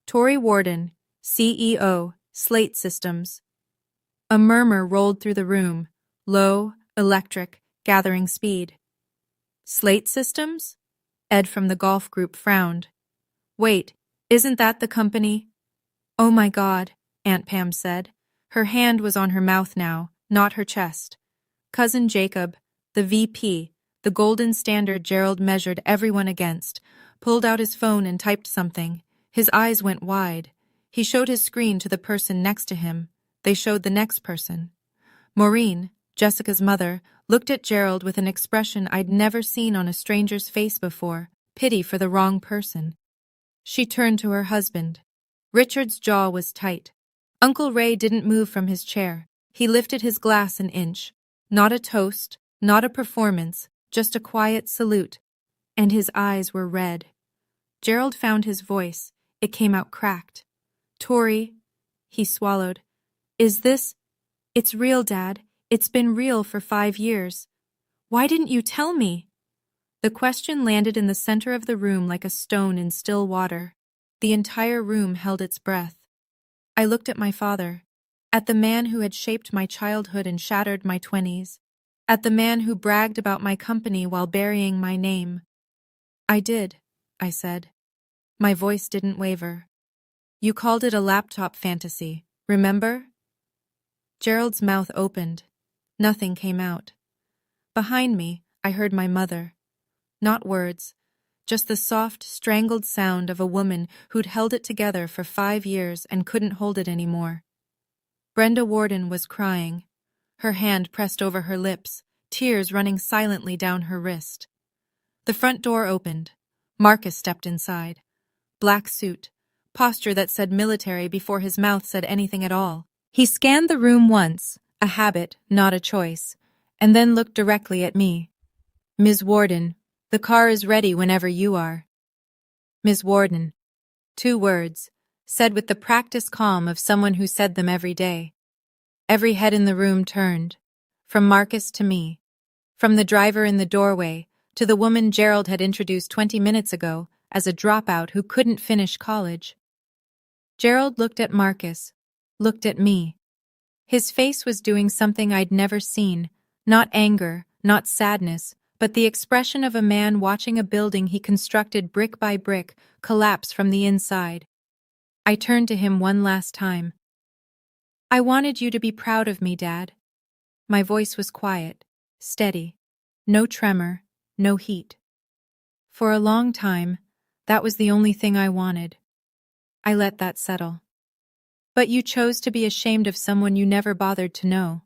Tory Warden, CEO, Slate Systems. A murmur rolled through the room, low, electric, gathering speed. Slate Systems? Ed from the golf group frowned. "Wait, isn't that the company?" "Oh my God," Aunt Pam said. Her hand was on her mouth now, not her chest. Cousin Jacob, the VP, the golden standard Gerald measured everyone against, pulled out his phone and typed something. His eyes went wide. He showed his screen to the person next to him. They showed the next person. Maureen, Jessica's mother, looked at Gerald with an expression I'd never seen on a stranger's face before, pity for the wrong person. She turned to her husband. Richard's jaw was tight. Uncle Ray didn't move from his chair. He lifted his glass an inch. Not a toast, not a performance, just a quiet salute. And his eyes were red. Gerald found his voice. It came out cracked. "Tory," he swallowed. It's real, Dad. It's been real for 5 years. Why didn't you tell me?" The question landed in the center of the room like a stone in still water. The entire room held its breath. I looked at my father, at the man who had shaped my childhood and shattered my 20s, at the man who bragged about my company while burying my name. "I did," I said. My voice didn't waver. "You called it a laptop fantasy, remember?" Gerald's mouth opened. Nothing came out. Behind me, I heard my mother. Not words, just the soft, strangled sound of a woman who'd held it together for 5 years and couldn't hold it anymore. Brenda Warden was crying, her hand pressed over her lips, tears running silently down her wrist. The front door opened. Marcus stepped inside. Black suit, posture that said military before his mouth said anything at all. He scanned the room once, a habit, not a choice, and then looked directly at me. "Ms. Warden, the car is ready whenever you are." "Ms. Warden." 2 words, said with the practiced calm of someone who said them every day. Every head in the room turned, from Marcus to me, from the driver in the doorway to the woman Gerald had introduced 20 minutes ago as a dropout who couldn't finish college. Gerald looked at Marcus, looked at me. His face was doing something I'd never seen, not anger, not sadness, but the expression of a man watching a building he constructed brick by brick collapse from the inside. I turned to him one last time. "I wanted you to be proud of me, Dad." My voice was quiet, steady, no tremor, no heat. For a long time, that was the only thing I wanted. I let that settle. "But you chose to be ashamed of someone you never bothered to know."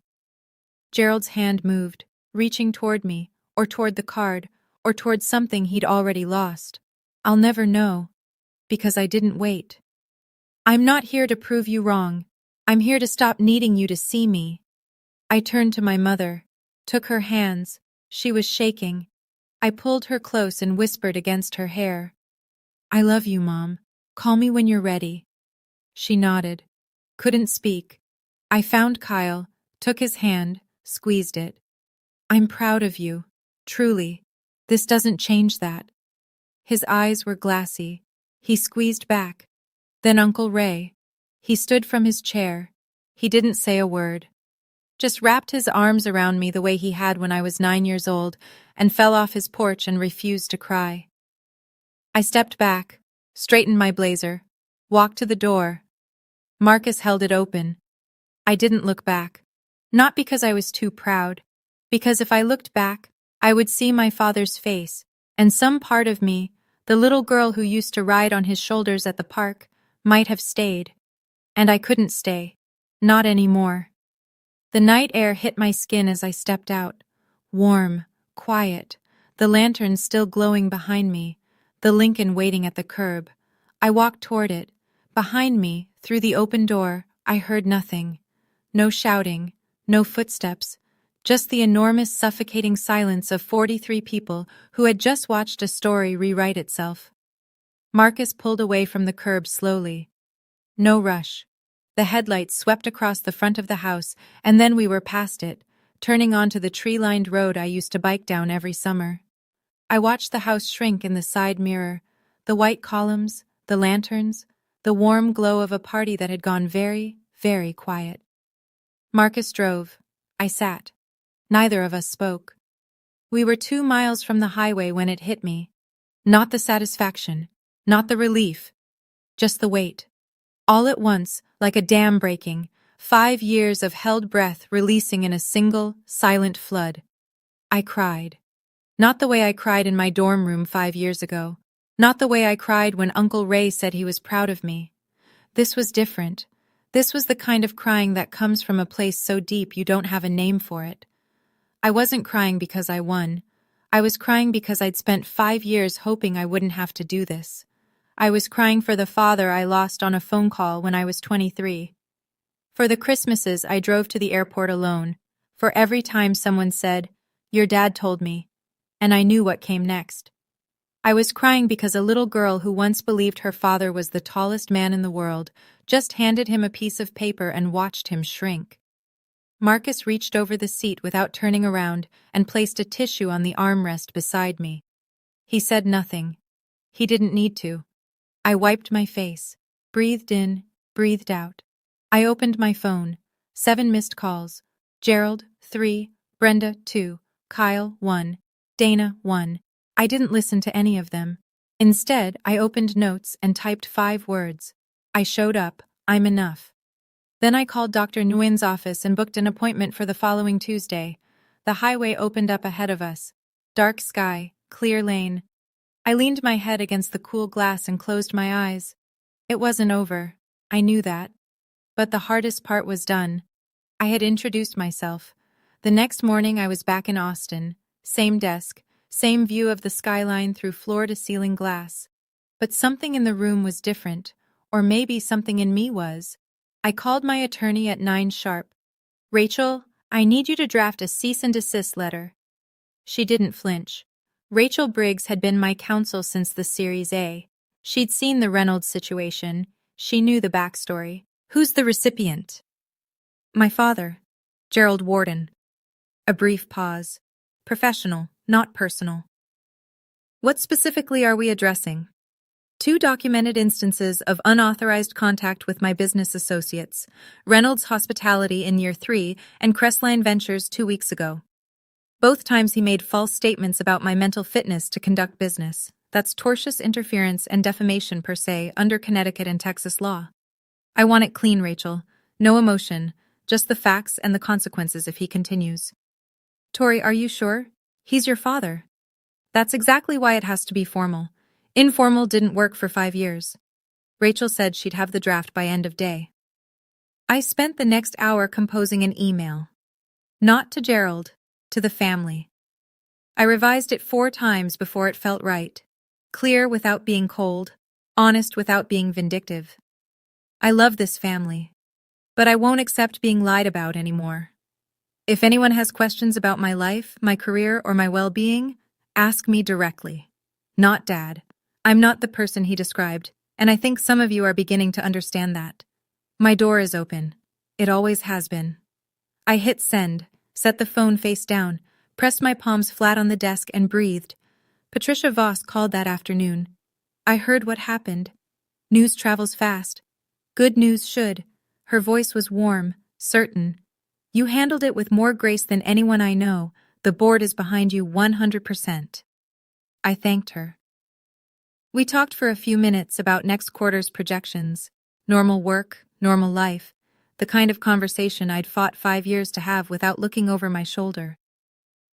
Gerald's hand moved, reaching toward me, or toward the card, or toward something he'd already lost. "I'll never know, because I didn't wait. I'm not here to prove you wrong. I'm here to stop needing you to see me." I turned to my mother, took her hands. She was shaking. I pulled her close and whispered against her hair. "I love you, Mom. Call me when you're ready." She nodded. Couldn't speak. I found Kyle, took his hand, squeezed it. "I'm proud of you. Truly. This doesn't change that." His eyes were glassy. He squeezed back. Then Uncle Ray. He stood from his chair. He didn't say a word. Just wrapped his arms around me the way he had when I was 9 years old and fell off his porch and refused to cry. I stepped back, straightened my blazer, walked to the door. Marcus held it open. I didn't look back. Not because I was too proud, because if I looked back, I would see my father's face, and some part of me, the little girl who used to ride on his shoulders at the park, might have stayed. And I couldn't stay. Not anymore. The night air hit my skin as I stepped out. Warm, quiet, the lantern still glowing behind me, the Lincoln waiting at the curb. I walked toward it. Behind me, through the open door, I heard nothing. No shouting, no footsteps, just the enormous suffocating silence of 43 people who had just watched a story rewrite itself. Marcus pulled away from the curb slowly. No rush. The headlights swept across the front of the house, and then we were past it, turning onto the tree-lined road I used to bike down every summer. I watched the house shrink in the side mirror, the white columns, the lanterns, the warm glow of a party that had gone very, very quiet. Marcus drove. I sat. Neither of us spoke. We were 2 miles from the highway when it hit me. Not the satisfaction, not the relief, just the weight. All at once, like a dam breaking, 5 years of held breath releasing in a single, silent flood. I cried. Not the way I cried in my dorm room 5 years ago. Not the way I cried when Uncle Ray said he was proud of me. This was different. This was the kind of crying that comes from a place so deep you don't have a name for it. I wasn't crying because I won. I was crying because I'd spent 5 years hoping I wouldn't have to do this. I was crying for the father I lost on a phone call when I was 23. For the Christmases I drove to the airport alone. For every time someone said, "Your dad told me," and I knew what came next. I was crying because a little girl who once believed her father was the tallest man in the world just handed him a piece of paper and watched him shrink. Marcus reached over the seat without turning around and placed a tissue on the armrest beside me. He said nothing. He didn't need to. I wiped my face, breathed in, breathed out. I opened my phone. 7 missed calls. Gerald, 3, Brenda, 2, Kyle, 1, Dana, 1. I didn't listen to any of them. Instead, I opened notes and typed 5 words. I showed up. I'm enough. Then I called Dr. Nguyen's office and booked an appointment for the following Tuesday. The highway opened up ahead of us. Dark sky, clear lane. I leaned my head against the cool glass and closed my eyes. It wasn't over. I knew that. But the hardest part was done. I had introduced myself. The next morning I was back in Austin. Same desk, same view of the skyline through floor-to-ceiling glass. But something in the room was different, or maybe something in me was. I called my attorney at 9 sharp. "Rachel, I need you to draft a cease and desist letter." She didn't flinch. Rachel Briggs had been my counsel since the Series A. She'd seen the Reynolds situation. She knew the backstory. "Who's the recipient?" "My father, Gerald Warden." A brief pause. "Professional, not personal." "What specifically are we addressing?" "2 documented instances of unauthorized contact with my business associates, Reynolds Hospitality in year 3 and Crestline Ventures 2 weeks ago. Both times he made false statements about my mental fitness to conduct business. That's tortious interference and defamation per se under Connecticut and Texas law. I want it clean, Rachel. No emotion, just the facts and the consequences if he continues." "Tori, are you sure? He's your father." "That's exactly why it has to be formal. Informal didn't work for 5 years. Rachel said she'd have the draft by end of day. I spent the next hour composing an email. Not to Gerald, to the family. I revised it 4 times before it felt right. Clear without being cold, honest without being vindictive. I love this family, but I won't accept being lied about anymore. If anyone has questions about my life, my career, or my well-being, ask me directly. Not Dad. I'm not the person he described, and I think some of you are beginning to understand that. My door is open. It always has been. I hit send, set the phone face down, pressed my palms flat on the desk and breathed. Patricia Voss called that afternoon. I heard what happened. News travels fast. Good news should. Her voice was warm, certain. You handled it with more grace than anyone I know. The board is behind you 100%. I thanked her. We talked for a few minutes about next quarter's projections. Normal work, normal life. The kind of conversation I'd fought 5 years to have without looking over my shoulder.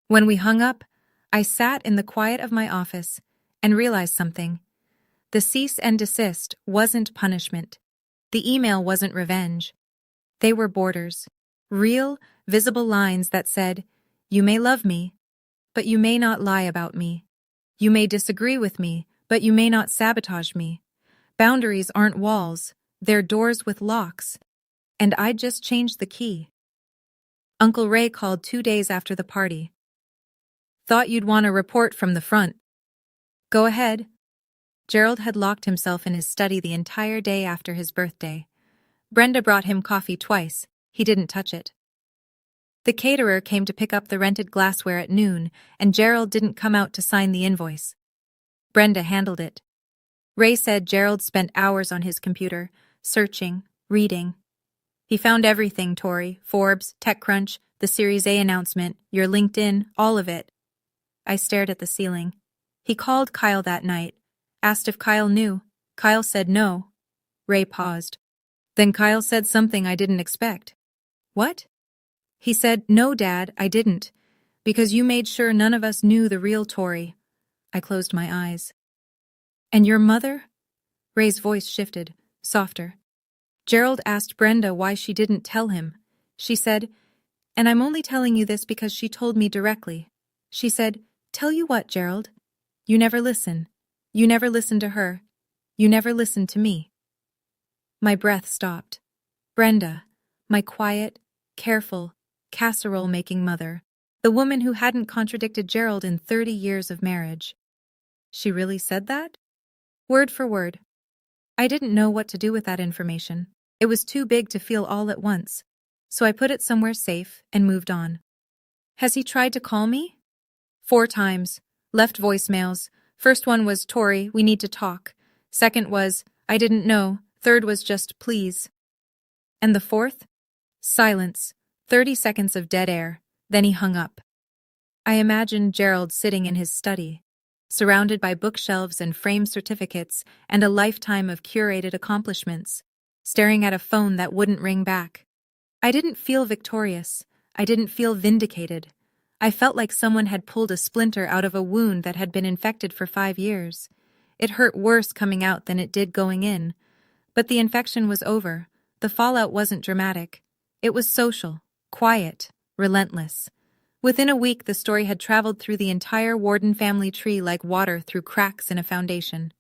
When we hung up, I sat in the quiet of my office and realized something. The cease and desist wasn't punishment. The email wasn't revenge. They were borders. Real, visible lines that said, "You may love me, but you may not lie about me. You may disagree with me, but you may not sabotage me. Boundaries aren't walls, they're doors with locks." And I'd just changed the key. Uncle Ray called 2 days after the party. "Thought you'd want a report from the front." "Go ahead." Gerald had locked himself in his study the entire day after his birthday. Brenda brought him coffee twice. He didn't touch it. The caterer came to pick up the rented glassware at noon, and Gerald didn't come out to sign the invoice. Brenda handled it. Ray said Gerald spent hours on his computer, searching, reading. He found everything, Tori, Forbes, TechCrunch, the Series A announcement, your LinkedIn, all of it. I stared at the ceiling. He called Kyle that night, asked if Kyle knew. Kyle said no. Ray paused. Then Kyle said something I didn't expect. "What?" He said, "No, Dad, I didn't, because you made sure none of us knew the real Tori." I closed my eyes. "And your mother?" Ray's voice shifted, softer. Gerald asked Brenda why she didn't tell him. She said, and I'm only telling you this because she told me directly. She said, "Tell you what, Gerald? You never listen. You never listen to her. You never listen to me." My breath stopped. Brenda, my quiet, careful, casserole-making mother, the woman who hadn't contradicted Gerald in 30 years of marriage. She really said that? Word for word. I didn't know what to do with that information. It was too big to feel all at once, so I put it somewhere safe and moved on. Has he tried to call me? 4 times. Left voicemails. First one was, "Tori, we need to talk." Second was, "I didn't know." Third was just, "Please." And the fourth? Silence. 30 seconds of dead air. Then he hung up. I imagined Gerald sitting in his study, surrounded by bookshelves and framed certificates and a lifetime of curated accomplishments. staring at a phone that wouldn't ring back. I didn't feel victorious. I didn't feel vindicated. I felt like someone had pulled a splinter out of a wound that had been infected for 5 years. It hurt worse coming out than it did going in. But the infection was over. The fallout wasn't dramatic. It was social, quiet, relentless. Within a week, the story had traveled through the entire Warden family tree like water through cracks in a foundation.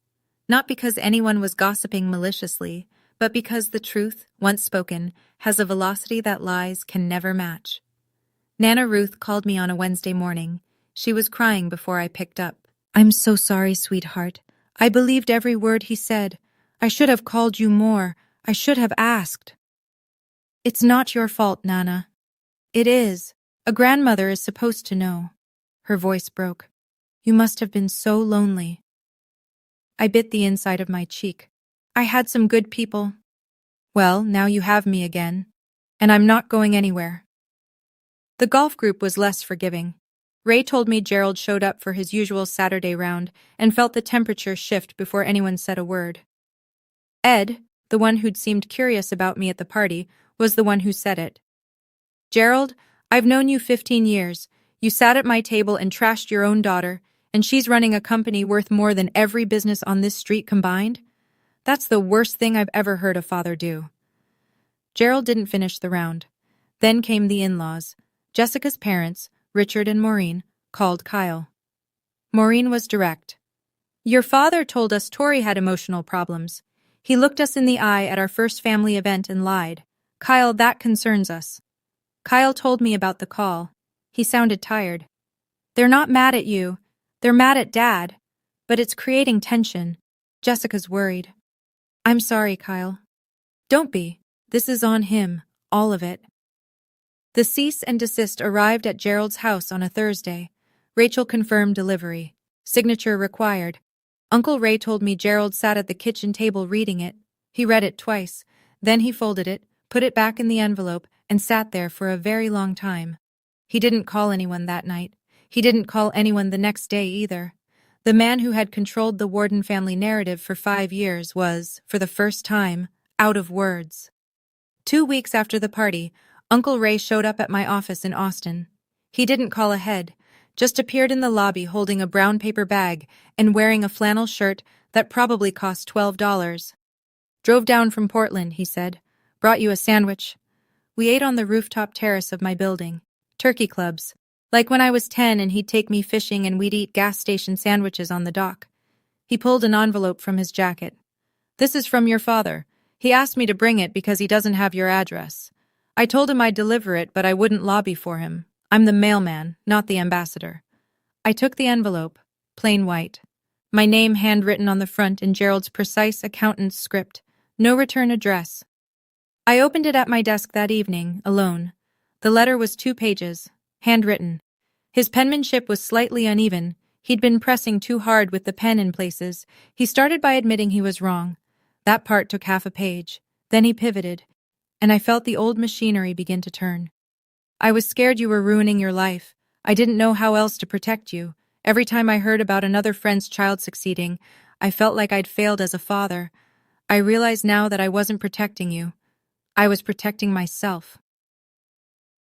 Not because anyone was gossiping maliciously, but because the truth, once spoken, has a velocity that lies can never match. Nana Ruth called me on a Wednesday morning. She was crying before I picked up. "I'm so sorry, sweetheart. I believed every word he said. I should have called you more. I should have asked." "It's not your fault, Nana." "It is. A grandmother is supposed to know." Her voice broke. "You must have been so lonely." I bit the inside of my cheek. I had some good people. "Well, now you have me again. And I'm not going anywhere." The golf group was less forgiving. Ray told me Gerald showed up for his usual Saturday round and felt the temperature shift before anyone said a word. Ed, the one who'd seemed curious about me at the party, was the one who said it. "Gerald, I've known you 15 years. You sat at my table and trashed your own daughter, and she's running a company worth more than every business on this street combined? That's the worst thing I've ever heard a father do." Gerald didn't finish the round. Then came the in-laws. Jessica's parents, Richard and Maureen, called Kyle. Maureen was direct. "Your father told us Tori had emotional problems. He looked us in the eye at our first family event and lied. Kyle, that concerns us." Kyle told me about the call. He sounded tired. "They're not mad at you. They're mad at Dad. But it's creating tension. Jessica's worried." "I'm sorry, Kyle." "Don't be. This is on him. All of it." The cease and desist arrived at Gerald's house on a Thursday. Rachel confirmed delivery. Signature required. Uncle Ray told me Gerald sat at the kitchen table reading it. He read it twice. Then he folded it, put it back in the envelope, and sat there for a very long time. He didn't call anyone that night. He didn't call anyone the next day either. The man who had controlled the Warden family narrative for 5 years was, for the first time, out of words. 2 weeks after the party, Uncle Ray showed up at my office in Austin. He didn't call ahead, just appeared in the lobby holding a brown paper bag and wearing a flannel shirt that probably cost $12. "Drove down from Portland," he said. "Brought you a sandwich." We ate on the rooftop terrace of my building. Turkey clubs. Like when I was 10 and he'd take me fishing and we'd eat gas station sandwiches on the dock. He pulled an envelope from his jacket. "This is from your father. He asked me to bring it because he doesn't have your address. I told him I'd deliver it, but I wouldn't lobby for him. I'm the mailman, not the ambassador." I took the envelope, plain white. My name handwritten on the front in Gerald's precise accountant's script. No return address. I opened it at my desk that evening, alone. The letter was 2 pages, handwritten. His penmanship was slightly uneven. He'd been pressing too hard with the pen in places. He started by admitting he was wrong. That part took half a page. Then he pivoted, and I felt the old machinery begin to turn. "I was scared you were ruining your life. I didn't know how else to protect you. Every time I heard about another friend's child succeeding, I felt like I'd failed as a father. I realize now that I wasn't protecting you. I was protecting myself."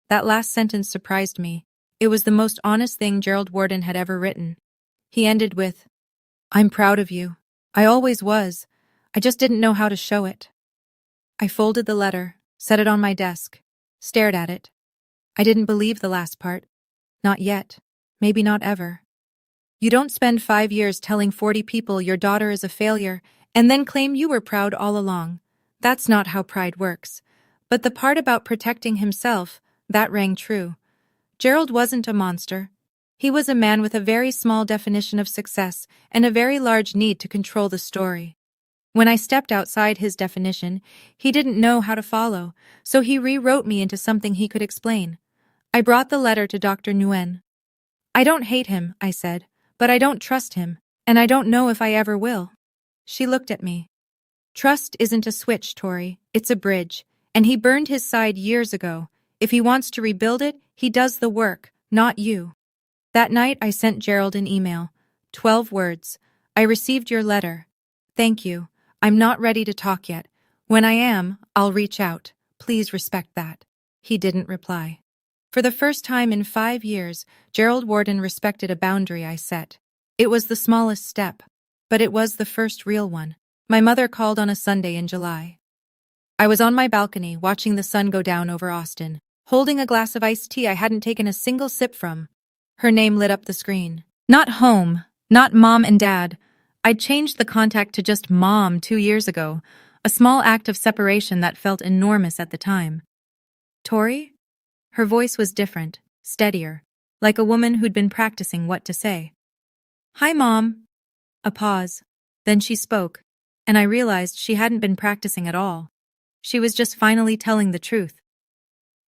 That last sentence surprised me. It was the most honest thing Gerald Warden had ever written. He ended with, "I'm proud of you. I always was. I just didn't know how to show it." I folded the letter, set it on my desk, stared at it. I didn't believe the last part. Not yet. Maybe not ever. You don't spend 5 years telling 40 people your daughter is a failure and then claim you were proud all along. That's not how pride works. But the part about protecting himself, that rang true. Gerald wasn't a monster. He was a man with a very small definition of success and a very large need to control the story. When I stepped outside his definition, he didn't know how to follow, so he rewrote me into something he could explain. I brought the letter to Dr. Nguyen. "I don't hate him," I said, "but I don't trust him, and I don't know if I ever will." She looked at me. "Trust isn't a switch, Tori. It's a bridge, and he burned his side years ago. If he wants to rebuild it, he does the work, not you." That night I sent Gerald an email. 12 words. "I received your letter. Thank you. I'm not ready to talk yet. When I am, I'll reach out. Please respect that. He didn't reply. For the first time in 5 years, Gerald Warden respected a boundary I set. It was the smallest step, but it was the first real one. My mother called on a Sunday in July. I was on my balcony, watching the sun go down over Austin, holding a glass of iced tea I hadn't taken a single sip from. Her name lit up the screen. Not home, not mom and dad. I'd changed the contact to just mom 2 years ago, a small act of separation that felt enormous at the time. Tori? Her voice was different, steadier, like a woman who'd been practicing what to say. Hi, Mom. A pause. Then she spoke, and I realized she hadn't been practicing at all. She was just finally telling the truth.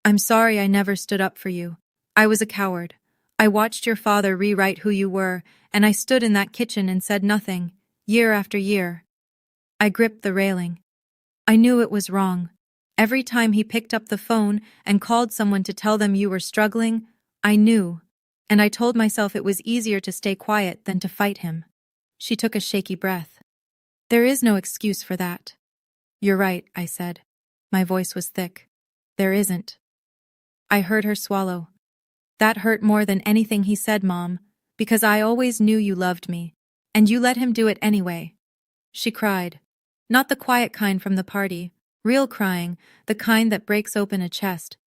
I'm sorry I never stood up for you. I was a coward. I watched your father rewrite who you were, and I stood in that kitchen and said nothing, year after year. I gripped the railing. I knew it was wrong. Every time he picked up the phone and called someone to tell them you were struggling, I knew, and I told myself it was easier to stay quiet than to fight him. She took a shaky breath. There is no excuse for that. You're right, I said. My voice was thick. There isn't. I heard her swallow. That hurt more than anything he said, Mom, because I always knew you loved me, and you let him do it anyway. She cried. Not the quiet kind from the party, real crying, the kind that breaks open a chest.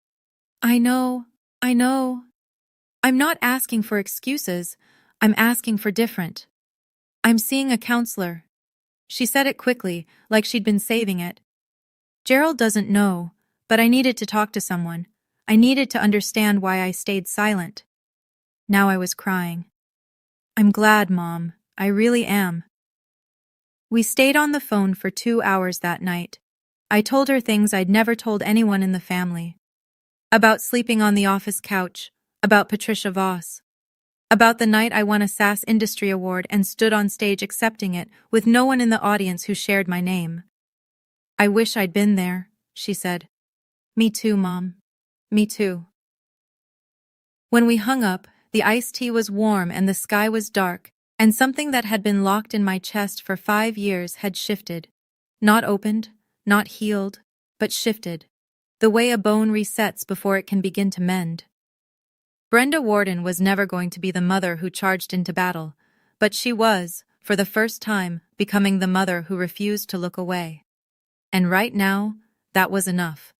I know. I'm not asking for excuses. I'm asking for different. I'm seeing a counselor. She said it quickly, like she'd been saving it. Gerald doesn't know, but I needed to talk to someone. I needed to understand why I stayed silent. Now I was crying. I'm glad, Mom. I really am. We stayed on the phone for 2 hours that night. I told her things I'd never told anyone in the family. About sleeping on the office couch, about Patricia Voss. About the night I won a SAS Industry Award and stood on stage accepting it with no one in the audience who shared my name. I wish I'd been there, she said. Me too, Mom. Me too. When we hung up, the iced tea was warm and the sky was dark, and something that had been locked in my chest for 5 years had shifted. Not opened, not healed, but shifted. The way a bone resets before it can begin to mend. Brenda Warden was never going to be the mother who charged into battle, but she was, for the first time, becoming the mother who refused to look away. And right now, that was enough.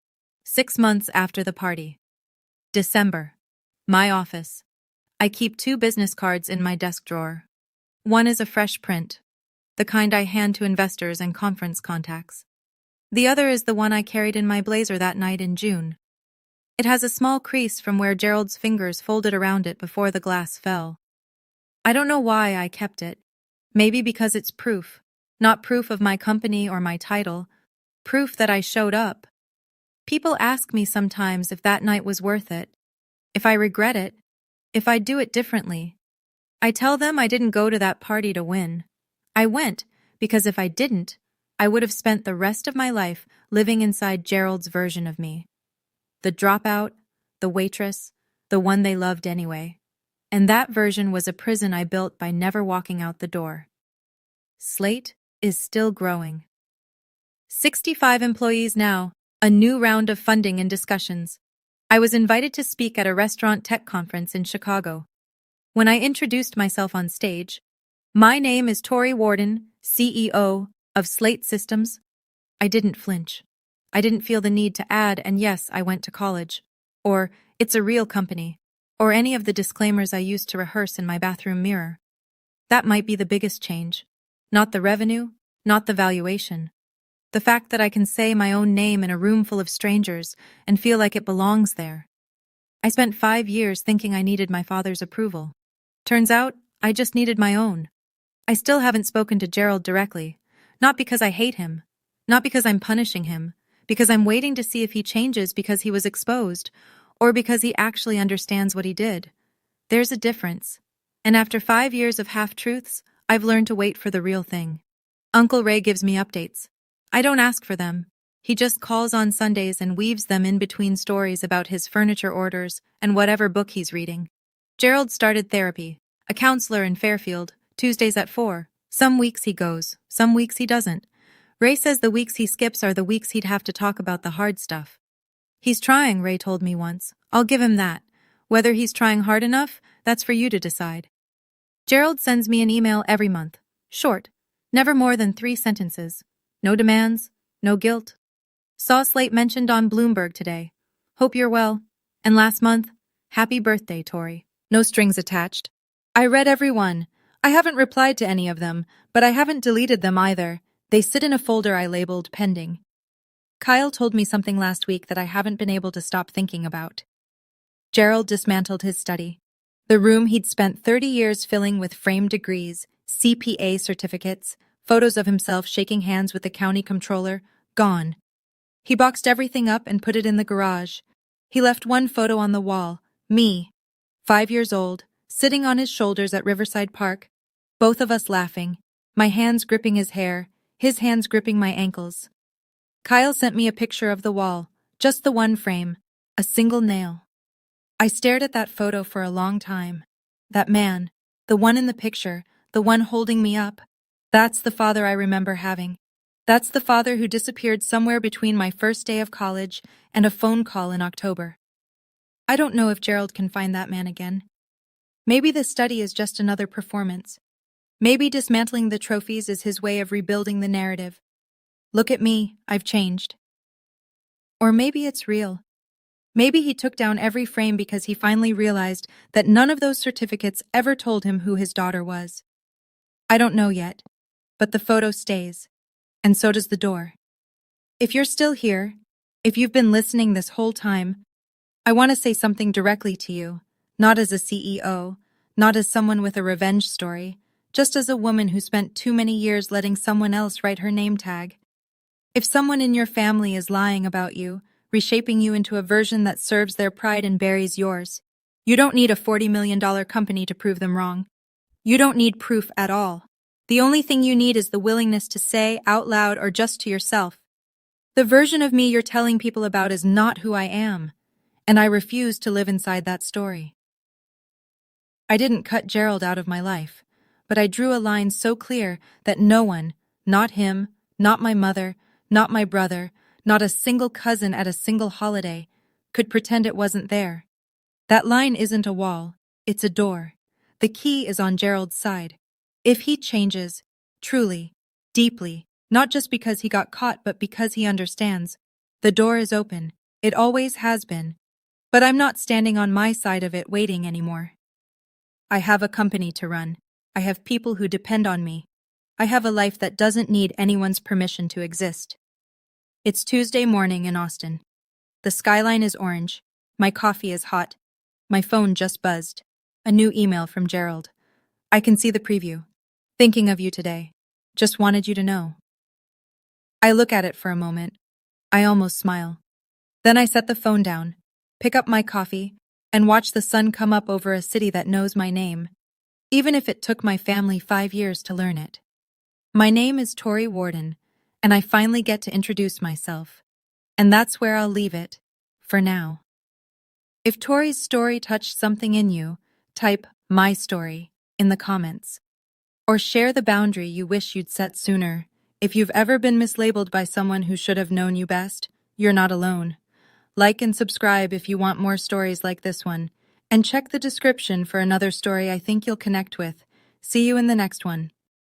6 months after the party. December. My office. I keep 2 business cards in my desk drawer. One is a fresh print, the kind I hand to investors and conference contacts. The other is the one I carried in my blazer that night in June. It has a small crease from where Gerald's fingers folded around it before the glass fell. I don't know why I kept it. Maybe because it's proof. Not proof of my company or my title. Proof that I showed up. People ask me sometimes if that night was worth it. If I regret it. If I'd do it differently. I tell them I didn't go to that party to win. I went because if I didn't, I would have spent the rest of my life living inside Gerald's version of me. The dropout, the waitress, the one they loved anyway. And that version was a prison I built by never walking out the door. Slate is still growing. 65 employees now, a new round of funding and discussions. I was invited to speak at a restaurant tech conference in Chicago. When I introduced myself on stage, my name is Tori Warden, CEO of Slate Systems. I didn't flinch. I didn't feel the need to add, and yes, I went to college. Or, it's a real company. Or any of the disclaimers I used to rehearse in my bathroom mirror. That might be the biggest change. Not the revenue, not the valuation. The fact that I can say my own name in a room full of strangers and feel like it belongs there. I spent 5 years thinking I needed my father's approval. Turns out, I just needed my own. I still haven't spoken to Gerald directly. Not because I hate him. Not because I'm punishing him. Because I'm waiting to see if he changes because he was exposed, or because he actually understands what he did. There's a difference. And after 5 years of half-truths, I've learned to wait for the real thing. Uncle Ray gives me updates. I don't ask for them. He just calls on Sundays and weaves them in between stories about his furniture orders and whatever book he's reading. Gerald started therapy, a counselor in Fairfield, Tuesdays at 4. Some weeks he goes, some weeks he doesn't. Ray says the weeks he skips are the weeks he'd have to talk about the hard stuff. He's trying, Ray told me once. I'll give him that. Whether he's trying hard enough, that's for you to decide. Gerald sends me an email every month. Short. Never more than 3 sentences. No demands. No guilt. Saw Slate mentioned on Bloomberg today. Hope you're well. And last month, happy birthday, Tori. No strings attached. I read every one. I haven't replied to any of them, but I haven't deleted them either. They sit in a folder I labeled pending. Kyle told me something last week that I haven't been able to stop thinking about. Gerald dismantled his study. The room he'd spent 30 years filling with framed degrees, CPA certificates, photos of himself shaking hands with the county comptroller, gone. He boxed everything up and put it in the garage. He left one photo on the wall, me, 5 years old, sitting on his shoulders at Riverside Park, both of us laughing, my hands gripping his hair, his hands gripping my ankles. Kyle sent me a picture of the wall, just the one frame, a single nail. I stared at that photo for a long time. That man, the one in the picture, the one holding me up, that's the father I remember having. That's the father who disappeared somewhere between my first day of college and a phone call in October. I don't know if Gerald can find that man again. Maybe this study is just another performance. Maybe dismantling the trophies is his way of rebuilding the narrative. Look at me, I've changed. Or maybe it's real. Maybe he took down every frame because he finally realized that none of those certificates ever told him who his daughter was. I don't know yet, but the photo stays, and so does the door. If you're still here, if you've been listening this whole time, I want to say something directly to you, not as a CEO, not as someone with a revenge story, just as a woman who spent too many years letting someone else write her name tag. If someone in your family is lying about you, reshaping you into a version that serves their pride and buries yours, you don't need a $40 million company to prove them wrong. You don't need proof at all. The only thing you need is the willingness to say out loud or just to yourself, the version of me you're telling people about is not who I am, and I refuse to live inside that story. I didn't cut Gerald out of my life, but I drew a line so clear that no one, not him, not my mother, not my brother, not a single cousin at a single holiday, could pretend it wasn't there. That line isn't a wall, it's a door. The key is on Gerald's side. If he changes, truly, deeply, not just because he got caught but because he understands, the door is open. It always has been. But I'm not standing on my side of it waiting anymore. I have a company to run. I have people who depend on me. I have a life that doesn't need anyone's permission to exist. It's Tuesday morning in Austin. The skyline is orange. My coffee is hot. My phone just buzzed. A new email from Gerald. I can see the preview. Thinking of you today. Just wanted you to know. I look at it for a moment. I almost smile. Then I set the phone down, pick up my coffee, and watch the sun come up over a city that knows my name, even if it took my family 5 years to learn it. My name is Tori Warden, and I finally get to introduce myself. And that's where I'll leave it, for now. If Tori's story touched something in you, type "my story" in the comments. Or share the boundary you wish you'd set sooner. If you've ever been mislabeled by someone who should have known you best, you're not alone. Like and subscribe if you want more stories like this one. And check the description for another story I think you'll connect with. See you in the next one.